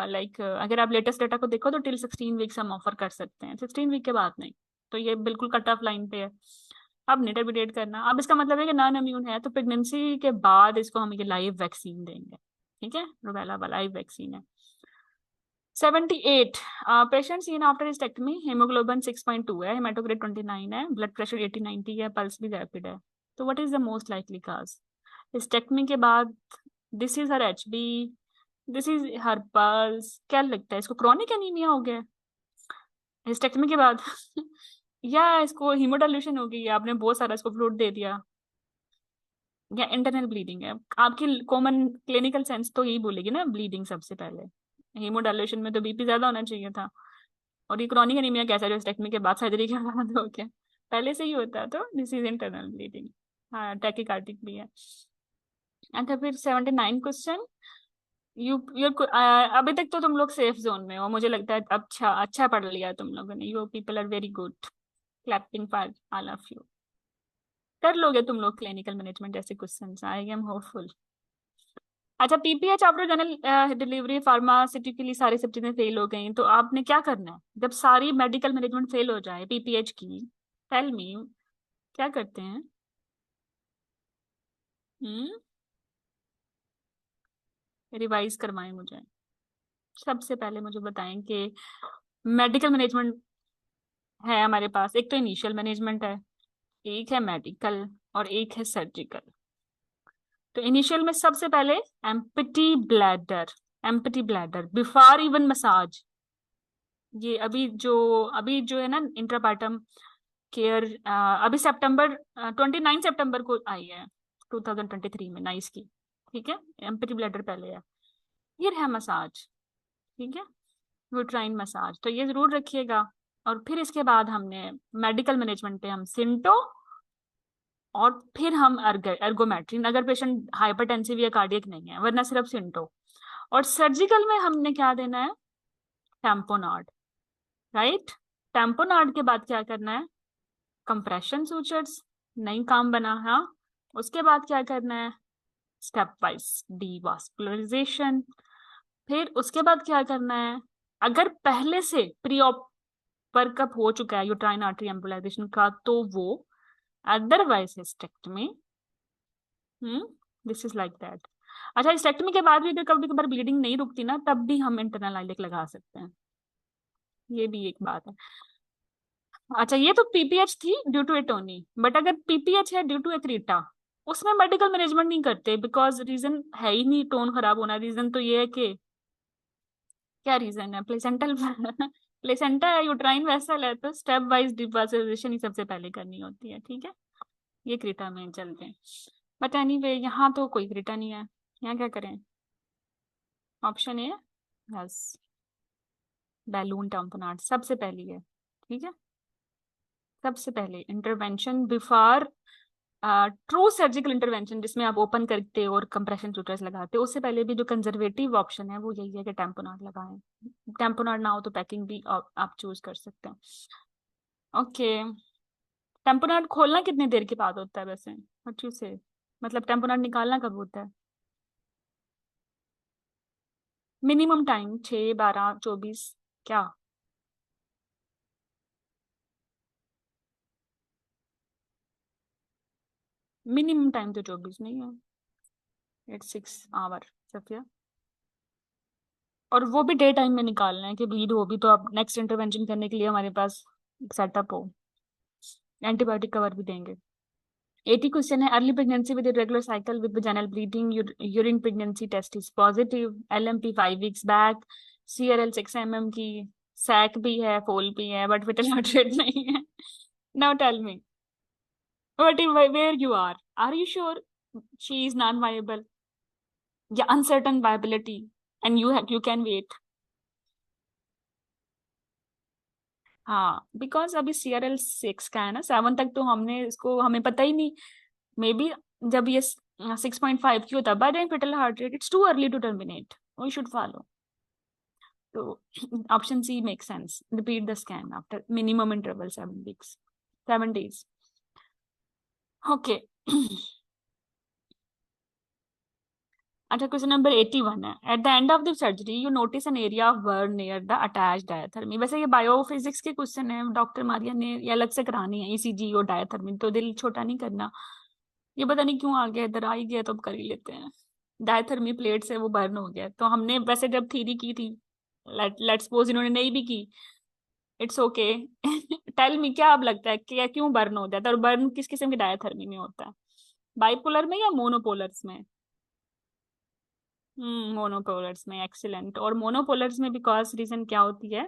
[SPEAKER 1] लाइक अगर आप लेटेस्ट डेटा को देखो तो टिल 16 वीक्स हम ऑफर कर सकते हैं, 16 वीक के बाद नहीं। तो ये बिल्कुल कट ऑफ लाइन पे है, अब नहीं टर्मिनेट करना। अब इसका मतलब है कि नॉन इम्यून है तो प्रेगनेंसी के बाद इसको हम ये लाइव वैक्सीन देंगे। ठीक है, रुबेला वाला लाइव वैक्सीन है। 78 patient seen after hysterectomy, haemoglobin 6.2 है, हेमाटोक्रिट 29 है, ब्लड प्रेशर 80-90 है, पल्स भी रैपिड है। तो what is the most likely cause hysterectomy के बाद? This is her HB, this is her pulse, क्या लगता है इसको क्रॉनिक एनीमिया हो गया हिस्टेक्टमी के बाद? या इसको हीमोडाइल्यूशन हो गई है, आपने बहुत सारा इसको फ्लूइड दे दिया, या इंटरनल ब्लीडिंग है? आपकी कॉमन क्लिनिकल सेंस तो यही बोलेगी ना, ब्लीडिंग सबसे पहले। हीमोडाइलेशन में तो बीपी ज्यादा होना चाहिए था। और ये क्रॉनिक एनीमिया कैसा, जो स्टेक्टमी के बाद सर्जरी के बाद हो गया? पहले से ही होता है, तो दिस इज इंटरनल ब्लीडिंग। हाँ, टैकीकार्डिक भी है। अच्छा, फिर 79 क्वेश्चन, अभी तक तो तुम लोग सेफ जोन में हो, मुझे लगता है। अच्छा अच्छा पढ़ लिया तुम लोगों ने। You people are very good. Clapping for all of you. कर लोगे तुम लोग क्लिनिकल मैनेजमेंट जैसे क्वेश्चंस, आई एम होपफुल। अच्छा, PPH after general delivery pharmaceutically सारी सब चीजें फेल हो गई, तो आपने क्या करना है जब सारी मेडिकल मैनेजमेंट फेल हो जाए पीपीएच की? टेल मी, क्या करते हैं? हम्म, रिवाइज करवाएं मुझे। सबसे पहले मुझे बताएं कि मेडिकल मैनेजमेंट है हमारे पास, एक तो इनिशियल मैनेजमेंट है, एक है मेडिकल, और एक है सर्जिकल। तो इनिशियल में सबसे पहले empty bladder, empty bladder before even massage. ये अभी जो है ना इंट्रापार्टम केयर, अभी सितंबर 29 सितंबर को आई है 2023 में, नाइस की। ठीक है, एम्प्टी ब्लैडर पहले है, फिर है मसाज। ठीक है, यूट्राइन मसाज, तो ये जरूर रखिएगा। और फिर इसके बाद हमने मेडिकल मैनेजमेंट पे हम सिंटो, और फिर हम एर्गोमेट्रिन, अगर पेशेंट हाइपरटेंसिव या कार्डियक नहीं है, वरना सिर्फ सिंटो। और सर्जिकल में हमने क्या देना है? टैम्पोनाड, राइट। टैम्पोनाड के बाद क्या करना है? कंप्रेशन सूचर्स, नहीं काम बना, हाँ। उसके बाद क्या करना है? Step wise devascularization. फिर उसके बाद क्या करना है? अगर पहले से प्री ऑप वर्कअप हो चुका है यूट्राइन आर्टरी एम्बोलाइजेशन का, तो वो, otherwise hysterectomy. Hmm, this is like that. अच्छा, हिस्टेक्टमी के बाद भी अगर कभी कभार ब्लीडिंग नहीं रुकती ना, तब भी हम इंटरनल आइलेट लगा सकते हैं। ये भी एक बात है। अच्छा, ये तो पीपीएच थी ड्यू टू एटोनी, बट अगर पीपीएच है ड्यू टू एक्रीटा, उसमें मेडिकल मैनेजमेंट नहीं करते, बिकॉज रीजन है ही नहीं टोन खराब होना। रीजन तो ये है कि, क्या रीजन है? प्लेसेंटल प्लेसेंटा या यूट्राइन वेसल है, तो स्टेप वाइज डिवास्कुलराइजेशन ही सबसे पहले करनी होती है। ठीक है, ये क्रीटा में चलते हैं। बट एनीवे, यहाँ तो कोई क्रीटा नहीं है, यहाँ क्या करें? ऑप्शन ए, यस, बैलून टम्पनाट सबसे पहली है। ठीक है, सबसे पहले intervention before true surgical intervention, जिसमें आप ओपन करते हो और कंप्रेशन सूचर्स लगाते हो, उससे पहले भी जो कंजर्वेटिव ऑप्शन है वो यही है कि टैम्पोनाड लगाएं। टैम्पोनाड ना हो तो पैकिंग भी आप चूज कर सकते हैं। ओके, टैम्पोनाड खोलना कितनी देर के बाद होता है वैसे? अच्छे से, मतलब टैम्पोनाड निकालना कब होता है? मिनिमम टाइम 6, 12, 24, क्या? मिनिमम टाइम तो 24 नहीं है, इट्स 6 आवर, सफिया। और वो भी डे टाइम में निकालना है कि ब्लीड हो भी तो आप नेक्स्ट इंटरवेंशन करने के लिए हमारे पास सेटअप हो, एंटीबायोटिक कवर भी देंगे। 80 क्वेश्चन है। Early pregnancy with irregular cycle with vaginal bleeding, urine pregnancy test is positive, LMP 5 weeks back, CRL 6 mm की, सैक भी है, फोल भी है, बट विटल हार्ट रेट नहीं है। Now tell me what is where you are you sure she is non viable या uncertain viability, and you can wait? हाँ, बिकॉज अभी सीआरएल 6 का है ना, 7 तक तो हमने इसको, हमें पता ही नहीं। मे बी जब ये 6.5 की होता, by then fetal heart rate, it's too early to terminate, we should follow. तो option C make sense, repeat the scan after minimum interval 7 weeks, 7 days। Okay. अच्छा, क्वेश्चन नंबर 81 है। At the end of the surgery you notice an area of burn near the attach diathermy. वैसे ये biophysics के question है, doctor Maria ने ये अलग से करानी है, ईसीजी और डायथर्मी, तो दिल छोटा नहीं करना। ये पता नहीं क्यों आ गया, इधर आ ही गया तो अब कर ही लेते हैं। डायथर्मी प्लेट से वो बर्न हो गया, तो हमने वैसे जब थीरी की थी, लेट सपोज इन्होंने नहीं भी की, इट्स ओके। टेल मी, क्या अब लगता है कि क्यों बर्न हो जाता है, और बर्न किस किस्म की डायथर्मी में होता है? बाइपोलर में या मोनोपोलर्स में? मोनोपोलर्स में, एक्सीलेंट। और मोनोपोलर्स में बिकॉज रीजन क्या होती है?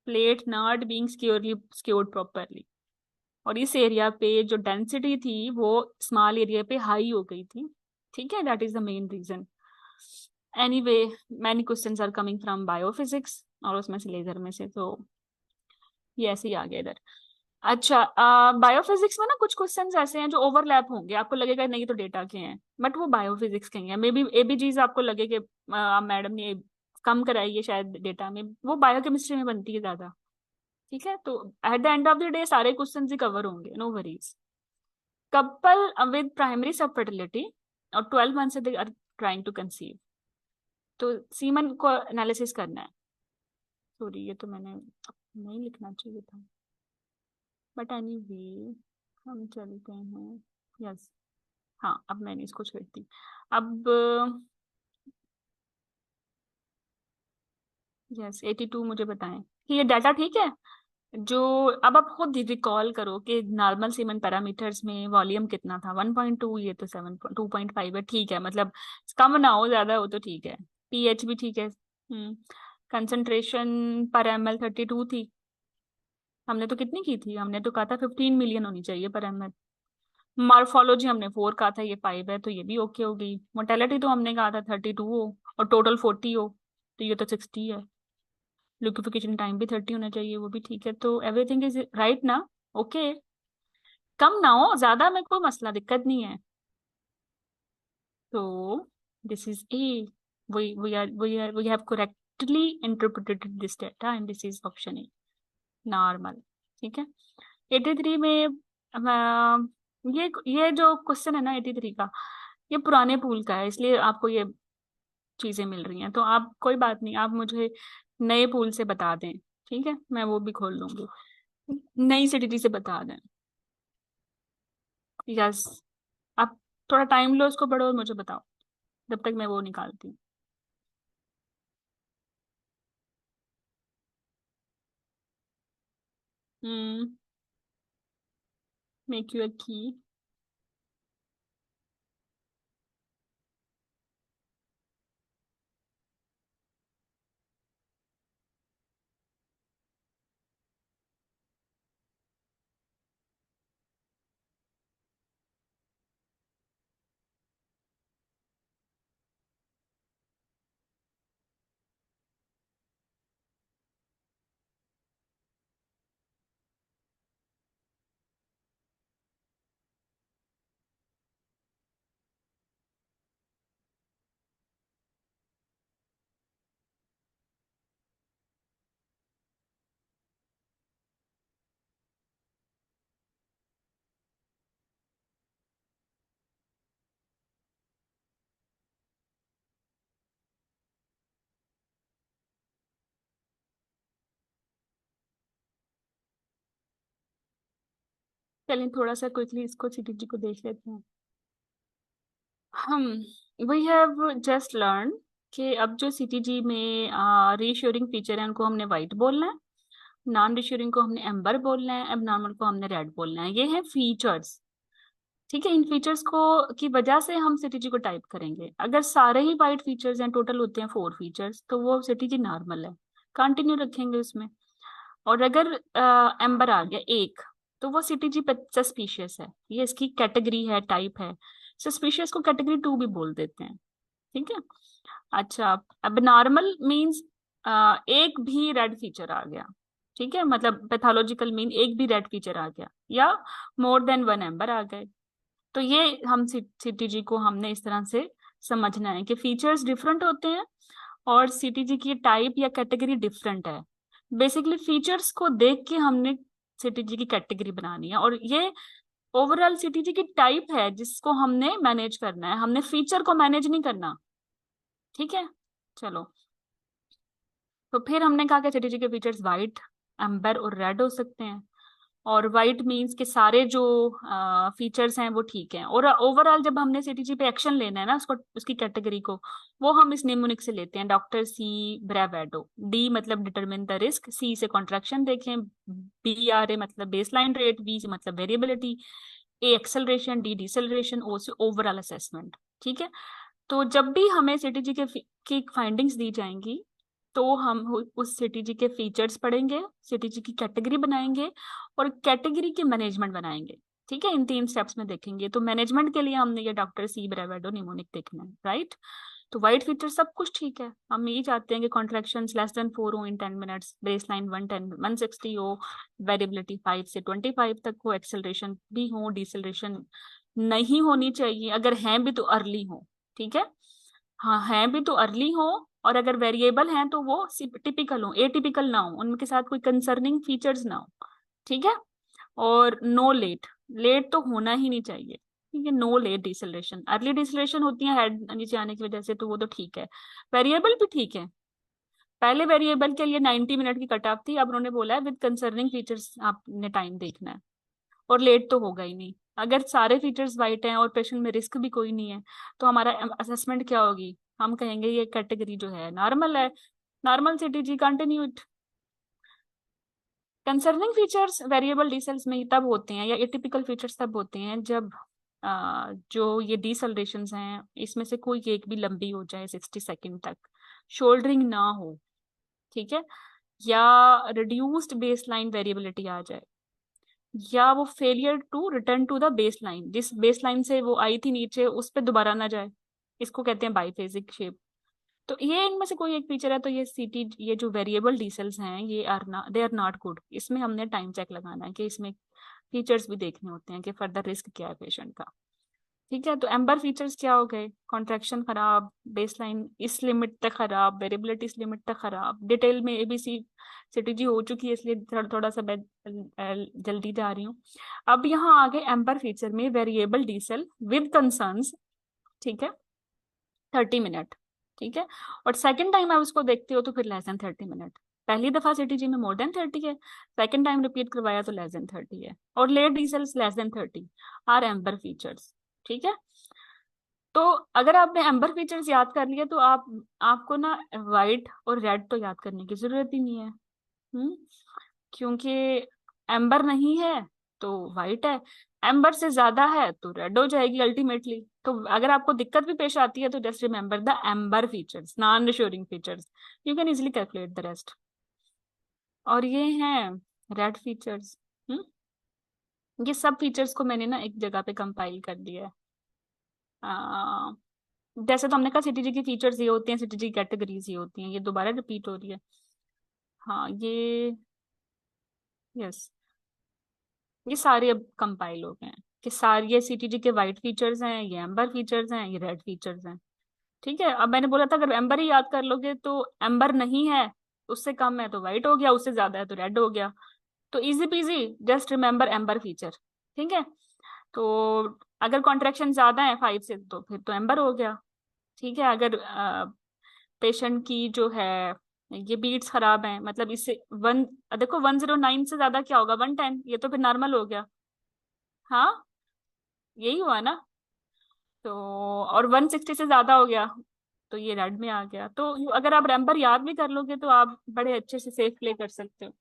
[SPEAKER 1] Plate not being securely स्क्योर्ड properly, और इस एरिया पे जो डेंसिटी थी वो स्मॉल एरिया पे हाई हो गई थी। ठीक है, that is the main reason. Anyway, many questions are coming from biophysics, और उसमें से लेजर में से, तो ये ऐसे ही आ गया इधर। अच्छा, बायोफिजिक्स में ना कुछ क्वेश्चंस ऐसे हैं जो ओवरलैप होंगे, आपको लगेगा नहीं तो डेटा के हैं, बट वो बायोफिजिक्स के हैं। मे बी एबीजीज आपको लगे कि मैडम ने कम कराई है शायद डेटा में, वो बायोकेमिस्ट्री में बनती है ज्यादा। ठीक है, तो at the end of the day सारे क्वेश्चन ही कवर होंगे, no worries. Couple with primary subfertility और 12 मंथ से they are trying to conceive, तो सीमन को एनालिसिस करना है। सॉरी, ये तो मैंने नहीं लिखना चाहिए था, बट एनीवे हम चलते हैं। यस, हाँ, अब मैंने इसको छोड़ दी। अब यस 82 मुझे बताएं कि ये डाटा ठीक है। जो अब आप खुद रिकॉल करो कि नॉर्मल सीमेंट पैरामीटर्स में वॉल्यूम कितना था, 1.2, ये तो 2.5 है, ठीक है, मतलब कम ना हो ज्यादा हो तो ठीक है। पीएच भी ठीक है। कंसंट्रेशन पर एमएल 32 थी। हमने तो कितनी की थी, हमने तो कहा था 15 मिलियन होनी चाहिए पर एमएल। मॉर्फोलॉजी हमने 4 कहा था, ये 5 है, तो ये भी ओके हो गई। मोर्टेलिटी तो हमने कहा था 32 हो और टोटल 40 हो, तो ये तो 60 है। लिक्विफिकेशन टाइम भी 30 होना चाहिए, वो भी ठीक है, तो एवरीथिंग इज राइट ना। ओके, कम ना हो ज्यादा में कोई मसला दिक्कत नहीं है। तो this is a, we have correctly interpreted this data and this is option A, normal. ठीक है। 83 में ये जो क्वेश्चन है ना 83 का, ये पुराने पूल का है, इसलिए आपको ये चीजें मिल रही हैं। तो आप कोई बात नहीं, आप मुझे नए पूल से बता दें, ठीक है, मैं वो भी खोल लूंगी। नई सिटी से बता दें। यस, आप थोड़ा टाइम लो, उसको पढ़ो और मुझे बताओ, जब तक मैं वो निकालती हूँ। हम्म, मेक यू अ की। चलिए थोड़ा सा क्विकली इसको सीटीजी को देख लेते हैं। हम वी हैव जस्ट लर्न कि अब जो सीटीजी में रीश्योरिंग फीचर है उनको हमने वाइट बोलना है, नॉन रीश्योरिंग को हमने एम्बर बोलना है, अब नॉर्मल को हमने रेड बोलना है। ये है फीचर्स। ठीक है, इन फीचर्स को की वजह से हम सिटीजी को टाइप करेंगे। अगर सारे ही वाइट फीचर्स हैं, टोटल होते हैं 4 फीचर्स, तो वो सिटीजी नॉर्मल है, कंटिन्यू रखेंगे उसमें। और अगर एम्बर आ गया एक, तो वो सीटीजी सस्पिशियस है, ये इसकी कैटेगरी है, टाइप है। सस्पिशियस को कैटेगरी 2 भी बोल देते हैं। ठीक है। अच्छा, अब नॉर्मल मीन्स एक भी रेड फीचर आ गया। ठीक है, मतलब पैथोलॉजिकल मीन एक भी रेड फीचर आ गया, या मोर देन वन एम्बर आ गए। तो ये हम सीटीजी को हमने इस तरह से समझना है कि फीचर्स डिफरेंट होते हैं और सीटीजी की टाइप या कैटेगरी डिफरेंट है। बेसिकली फीचर्स को देख के हमने सीटीजी की कैटेगरी बनानी है, और ये ओवरऑल सीटीजी की टाइप है जिसको हमने मैनेज करना है, हमने फीचर को मैनेज नहीं करना। ठीक है, चलो। तो फिर हमने कहा कि सीटीजी के फीचर्स वाइट, एम्बर और रेड हो सकते हैं। और वाइट मीन्स के सारे जो फीचर्स हैं वो ठीक हैं, और ओवरऑल जब हमने सीटीजी पे एक्शन लेना है ना, उसको उसकी कैटेगरी को, वो हम इस निम्नलिखित से लेते हैं। Doctor C bravado. डी मतलब डिटरमिन द रिस्क, सी से कॉन्ट्रैक्शन देखें, बी आर ए मतलब बेसलाइन रेट, बी से मतलब वेरिएबिलिटी, ए एक्सेलरेशन, डी डिसेलरेशन, ओ से ओवरऑल असेसमेंट। ठीक है। तो जब भी हमें सीटीजी की फाइंडिंग्स दी जाएंगी, तो हम उस सीटीजी के फीचर्स पढ़ेंगे, सीटीजी की कैटेगरी बनाएंगे और कैटेगरी की मैनेजमेंट बनाएंगे। ठीक है, इन 3 स्टेप्स में देखेंगे। तो मैनेजमेंट के लिए हमने ये डॉक्टर सी ब्रेवेडो निमोनिक देखना है, राइट। तो वाइट फीचर सब कुछ ठीक है, हम यही चाहते हैं कि कॉन्ट्रैक्शन लेस देन 4 हो इन 10 मिनट्स, बेस लाइन 160 हो, वेरिएबिलिटी 5 से 25 तक हो, एक्सेलरेशन भी हो, डिसेलरेशन नहीं होनी चाहिए, अगर हैं भी तो अर्ली हो, ठीक है। हाँ हैं भी तो अर्ली हो, और अगर वेरिएबल हैं तो वो टिपिकल हो, एटिपिकल ना हो, उनके साथ कोई कंसर्निंग फीचर्स ना हो, ठीक है। और नो लेट, लेट तो होना ही नहीं चाहिए, ठीक है। नो लेट डिसलेशन, अर्ली डिसलेशन होती है हेड नीचे आने की वजह से, तो वो तो ठीक है। वेरिएबल भी ठीक है, पहले वेरिएबल के लिए 90 मिनट की कट ऑफ थी, अब उन्होंने बोला है विद कंसर्निंग फीचर्स आपने टाइम देखना है, और लेट तो होगा ही नहीं। अगर सारे फीचर्स वाइट हैं और पेशेंट में रिस्क भी कोई नहीं है, तो हमारा असेसमेंट क्या होगी, हम कहेंगे ये कैटेगरी जो है नॉर्मल है, normal CTG continue. Concerning features variable decels में ही तब होते हैं, या एटिपिकल फीचर्स तब होते हैं जब जो ये डिसल्टेशंस हैं इसमें से कोई एक भी लंबी हो जाए 60 सेकेंड तक, शोल्डरिंग ना हो, ठीक है, या रिड्यूस्ड बेस लाइन वेरिएबिलिटी आ जाए, या वो failure to return to the baseline, जिस बेस लाइन से वो आई थी नीचे उस पर दोबारा ना जाए, इसको कहते हैं बाईफेजिक शेप। तो ये इनमें से कोई एक फीचर है, तो ये सीटी, ये जो वेरिएबल डीसेल्स हैं ये आर ना, दे आर नॉट गुड, इसमें हमने टाइम चेक लगाना है कि इसमें फीचर्स भी देखने होते हैं कि फर्दर रिस्क क्या है पेशेंट का, ठीक है। तो एम्बर फीचर्स क्या हो गए, कॉन्ट्रैक्शन खराब, बेसलाइन इस लिमिट तक खराब, वेरिएबिलिटी इस लिमिट तक खराब, डिटेल में एबीसी सीटीजी हो चुकी है, इसलिए थोड़ा सा मैं जल्दी जा रही हूँ। अब यहाँ आगे एम्बर फीचर में वेरिएबल डीसेल विद कंसर्न्स, ठीक है, 30 मिनट, ठीक है। और सेकंड टाइम आप उसको देखते हो तो फिर लेस देन 30 मिनट, पहली दफा सिटीजी में मोर देन 30 है, सेकंड टाइम रिपीट करवाया तो लेस देन 30 है, और late decels less than 30 are amber features, ठीक है। तो अगर आपने एम्बर फीचर्स याद कर लिए तो आपको ना वाइट और रेड तो याद करने की जरूरत ही नहीं है, हम्म, क्योंकि एम्बर नहीं है तो वाइट है, एम्बर से ज्यादा है तो रेड हो जाएगी अल्टीमेटली। तो अगर आपको दिक्कत भी पेश आती है तो just remember the amber features, non reassuring features, you can easily calculate the rest. और ये हैं रेड फीचर्स, ये सब फीचर्स को मैंने ना एक जगह पे कंपाइल कर दिया है। जैसे तो हमने कहा सीटीजी की फीचर्स ये होती हैं, सीटीजी कैटेगरीज ये होती हैं, ये दोबारा रिपीट हो रही है। हाँ यस, ये सारे अब कंपाइल हो गए हैं कि सारे ये सीटीजी के वाइट फीचर्स हैं, ये एम्बर फीचर्स हैं, ये रेड फीचर्स हैं, ठीक है। अब मैंने बोला था अगर एम्बर ही याद कर लोगे तो एम्बर नहीं है, उससे कम है तो वाइट हो गया, उससे ज्यादा है तो रेड हो गया, तो easy PG, just remember amber feature, ठीक है। तो अगर कॉन्ट्रैक्शन ज्यादा है 5 से तो फिर तो एम्बर हो गया, ठीक है। अगर पेशेंट की जो है ये बीट्स खराब हैं, मतलब इससे वन, देखो 109 से ज्यादा क्या होगा, 110, ये तो फिर नॉर्मल हो गया, हाँ यही हुआ ना। तो और 160 से ज्यादा हो गया तो ये रेड में आ गया, तो अगर आप नंबर याद भी कर लोगे तो आप बड़े अच्छे से सेफ प्ले कर सकते हो।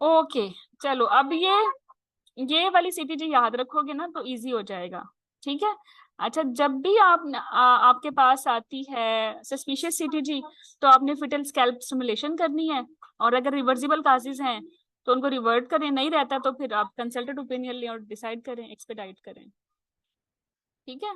[SPEAKER 1] ओके, चलो अब ये वाली सीटीजी याद रखोगे ना तो इजी हो जाएगा, ठीक है। अच्छा, जब भी आपके पास आती है सस्पिशियस सीटीजी तो आपने फिटल स्कैल्प स्टिमुलेशन करनी है, और अगर रिवर्सिबल काजेज हैं तो उनको रिवर्ट करें, नहीं रहता तो फिर आप कंसल्टेंट ओपिनियन लें और डिसाइड करें, एक्सपेडाइट करें, ठीक है।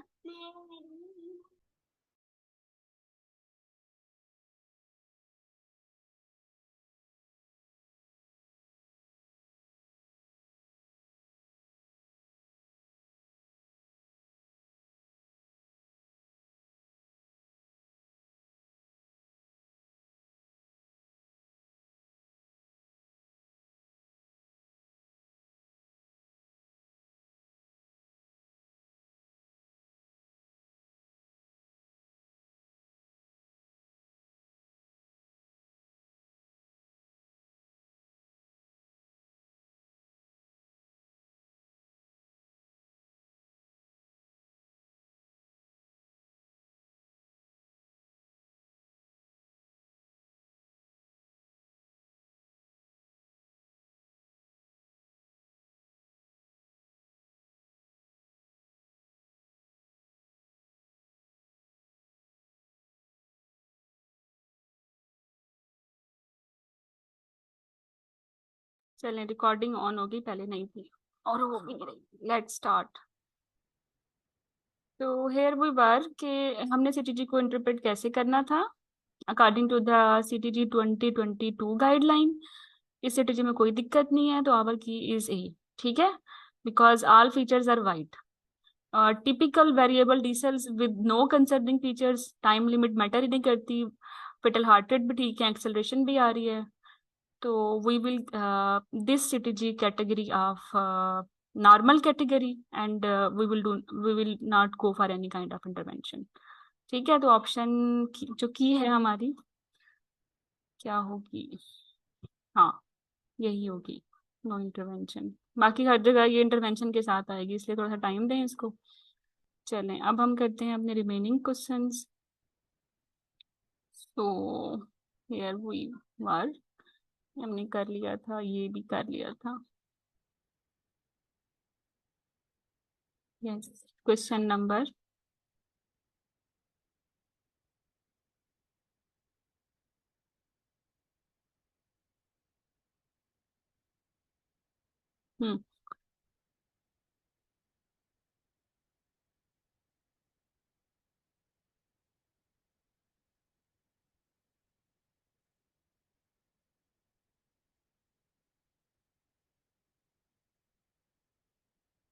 [SPEAKER 1] चलें, रिकॉर्डिंग ऑन होगी, पहले नहीं थी और हो भी नहीं रही। Let's start. तो हेयर वी वर के हमने सीटीजी को इंटरप्रेट कैसे करना था, according to the CTG 2022 guideline. इस सीटीजी में कोई दिक्कत नहीं है, तो आवर की इज ए। ठीक है, because all features are white. Typical variable decels with no concerning features, time limit matter ही नहीं करती, फेटल हार्ट रेट भी ठीक है, एक्सेलरेशन भी आ रही है। तो we will this CTG category of normal category, and we will not go for any kind of intervention. ठीक है, तो ऑप्शन जो की है हमारी क्या होगी? हाँ, यही होगी, नो इंटरवेंशन। बाकी हर जगह ये इंटरवेंशन के साथ आएगी, इसलिए थोड़ा सा टाइम दें इसको। चलें, अब हम करते हैं अपने रिमेनिंग क्वेश्चंस। तो हियर वी वर, हमने कर लिया था, ये भी कर लिया था। यस, क्वेश्चन नंबर हम्म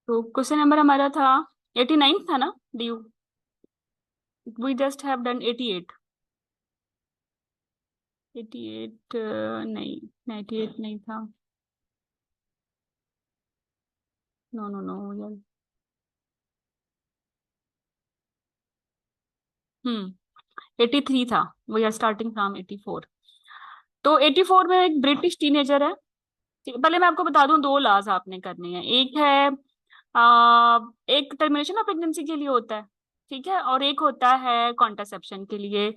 [SPEAKER 1] तो क्वेश्चन नंबर हमारा था 89 था ना due? We just have done 88। 88 नहीं, 98 नहीं था। नो नो नो यार। 83 था। We are starting from 84। तो 84 में एक ब्रिटिश टीनेजर है। ठीक है, पहले मैं आपको बता दूं, दो लॉज आपने करने हैं। एक है एक टर्मिनेशन ऑफ प्रेगनेंसी के लिए होता है, ठीक है, और एक होता है कॉन्ट्रासेप्शन के लिए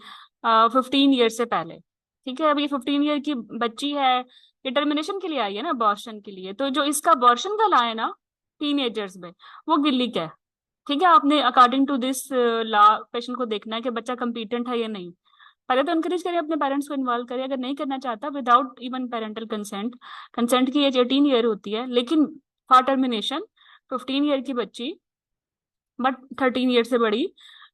[SPEAKER 1] 15 ईयर से पहले। ठीक है, अब ये 15 ईयर की बच्ची है, ये टर्मिनेशन के लिए आई है ना, अबॉर्शन के लिए। तो जो इसका अबॉर्शन का ला है ना टीनेजर्स में, वो गिल्लिक है। ठीक है, आपने according to this law patient को देखना है कि बच्चा कंपीटेंट है या नहीं। पहले तो इनकरेज करिए, अपने पेरेंट्स को इन्वॉल्व करिए। अगर नहीं करना चाहता, without even parental consent, consent की एज 18 ईयर होती है, लेकिन फॉर टर्मिनेशन 15 ईयर की बच्ची, बट 13 ईयर से बड़ी,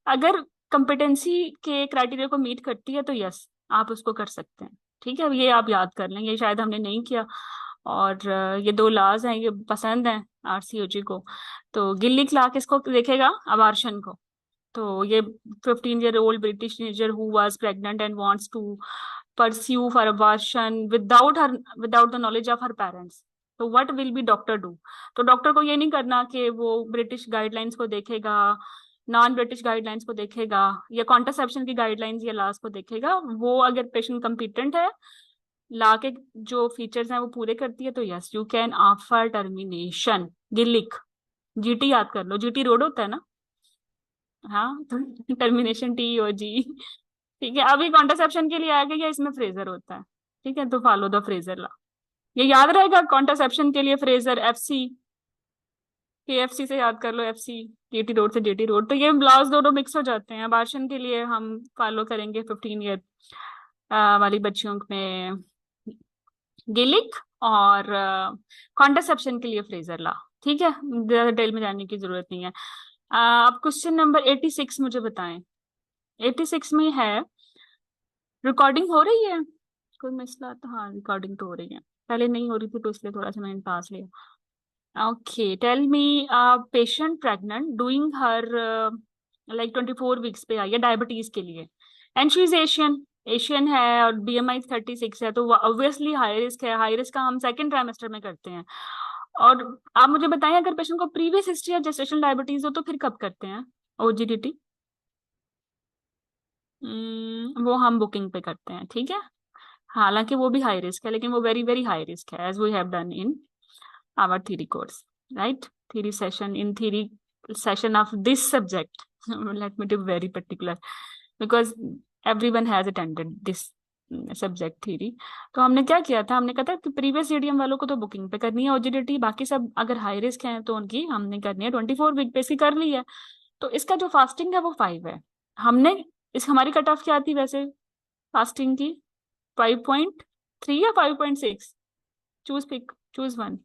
[SPEAKER 1] अगर कंपिटेंसी के क्राइटेरिया को मीट करती है तो यस, आप उसको कर सकते हैं। ठीक है, अब ये आप याद कर लें, ये शायद हमने नहीं किया। और ये दो लॉज हैं, ये पसंद हैं RCOG को। तो गिल्ली क्लार्क इसको देखेगा, अबार्शन को। तो ये 15-year-old British teenager who was pregnant and wants to pursue for abortion without the knowledge of her parents. तो what will be doctor do? तो डॉक्टर को ये नहीं करना कि वो ब्रिटिश गाइडलाइंस को देखेगा, नॉन ब्रिटिश गाइडलाइंस को देखेगा, या कॉन्ट्रासेप्शन की गाइडलाइंस या लॉज को देखेगा। वो अगर पेशेंट कंपिटेंट है, ला के जो फीचर्स हैं वो पूरे करती है, तो yes you can offer termination. गिलिक, GT याद कर लो, GT रोड होता है ना। हाँ, तो टर्मिनेशन TOG। ठीक है, अभी कॉन्ट्रासेप्शन के लिए आ गया, इसमें फ्रेजर होता है। ठीक है, तो फॉलो द फ्रेजर ला। ये याद रहेगा, कॉन्ट्रासेप्शन के लिए फ्रेजर, FC, KFC से याद कर लो, FC, GT रोड से JT रोड। तो ये ब्लाउज दोनों मिक्स हो जाते हैं। अबार्शन के लिए हम फॉलो करेंगे 15 ईयर वाली बच्चियों में गिलिक, और कॉन्ट्रासेप्शन के लिए फ्रेजर ला। ठीक है, ज्यादा डिटेल में जाने की जरूरत नहीं है। अब क्वेश्चन नंबर 86 मुझे बताएं। 86 में है, रिकॉर्डिंग हो रही है? कोई मसला? तो हाँ, रिकॉर्डिंग तो हो रही है, पहले नहीं हो रही थी तो इसलिए थोड़ा सा मैंने पास लिया। Okay, tell me, patient pregnant doing her like 24 weeks पे आई है डायबिटीज के लिए, and she is Asian. Asian है और BMI 36 है, तो ऑब्वियसली हाई रिस्क है। हाई रिस्क का हम सेकेंड ट्राइमेस्टर में करते हैं। और आप मुझे बताएं, अगर पेशेंट को प्रीवियस हिस्ट्री या जेस्टेशनल डायबिटीज हो तो फिर कब करते हैं OGDT? वो हम बुकिंग पे करते हैं। ठीक है, हालांकि वो भी हाई रिस्क है, लेकिन वो वेरी वेरी हाई रिस्क है, as we have done in our theory course, right? Theory session, in theory session of this subject, let me be very particular because everyone has attended this subject theory. तो हमने क्या किया था, हमने कहा था कि प्रीवियस CDM वालों को तो बुकिंग पे करनी है OGDT, बाकी सब अगर हाई रिस्क हैं तो उनकी हमने करनी है 24 वीक पे। इसकी कर ली है, तो इसका जो फास्टिंग है वो 5 है। हमने इस हमारी कट ऑफ क्या थी वैसे फास्टिंग की? 5.3 या 5.6? Choose pick, choose one.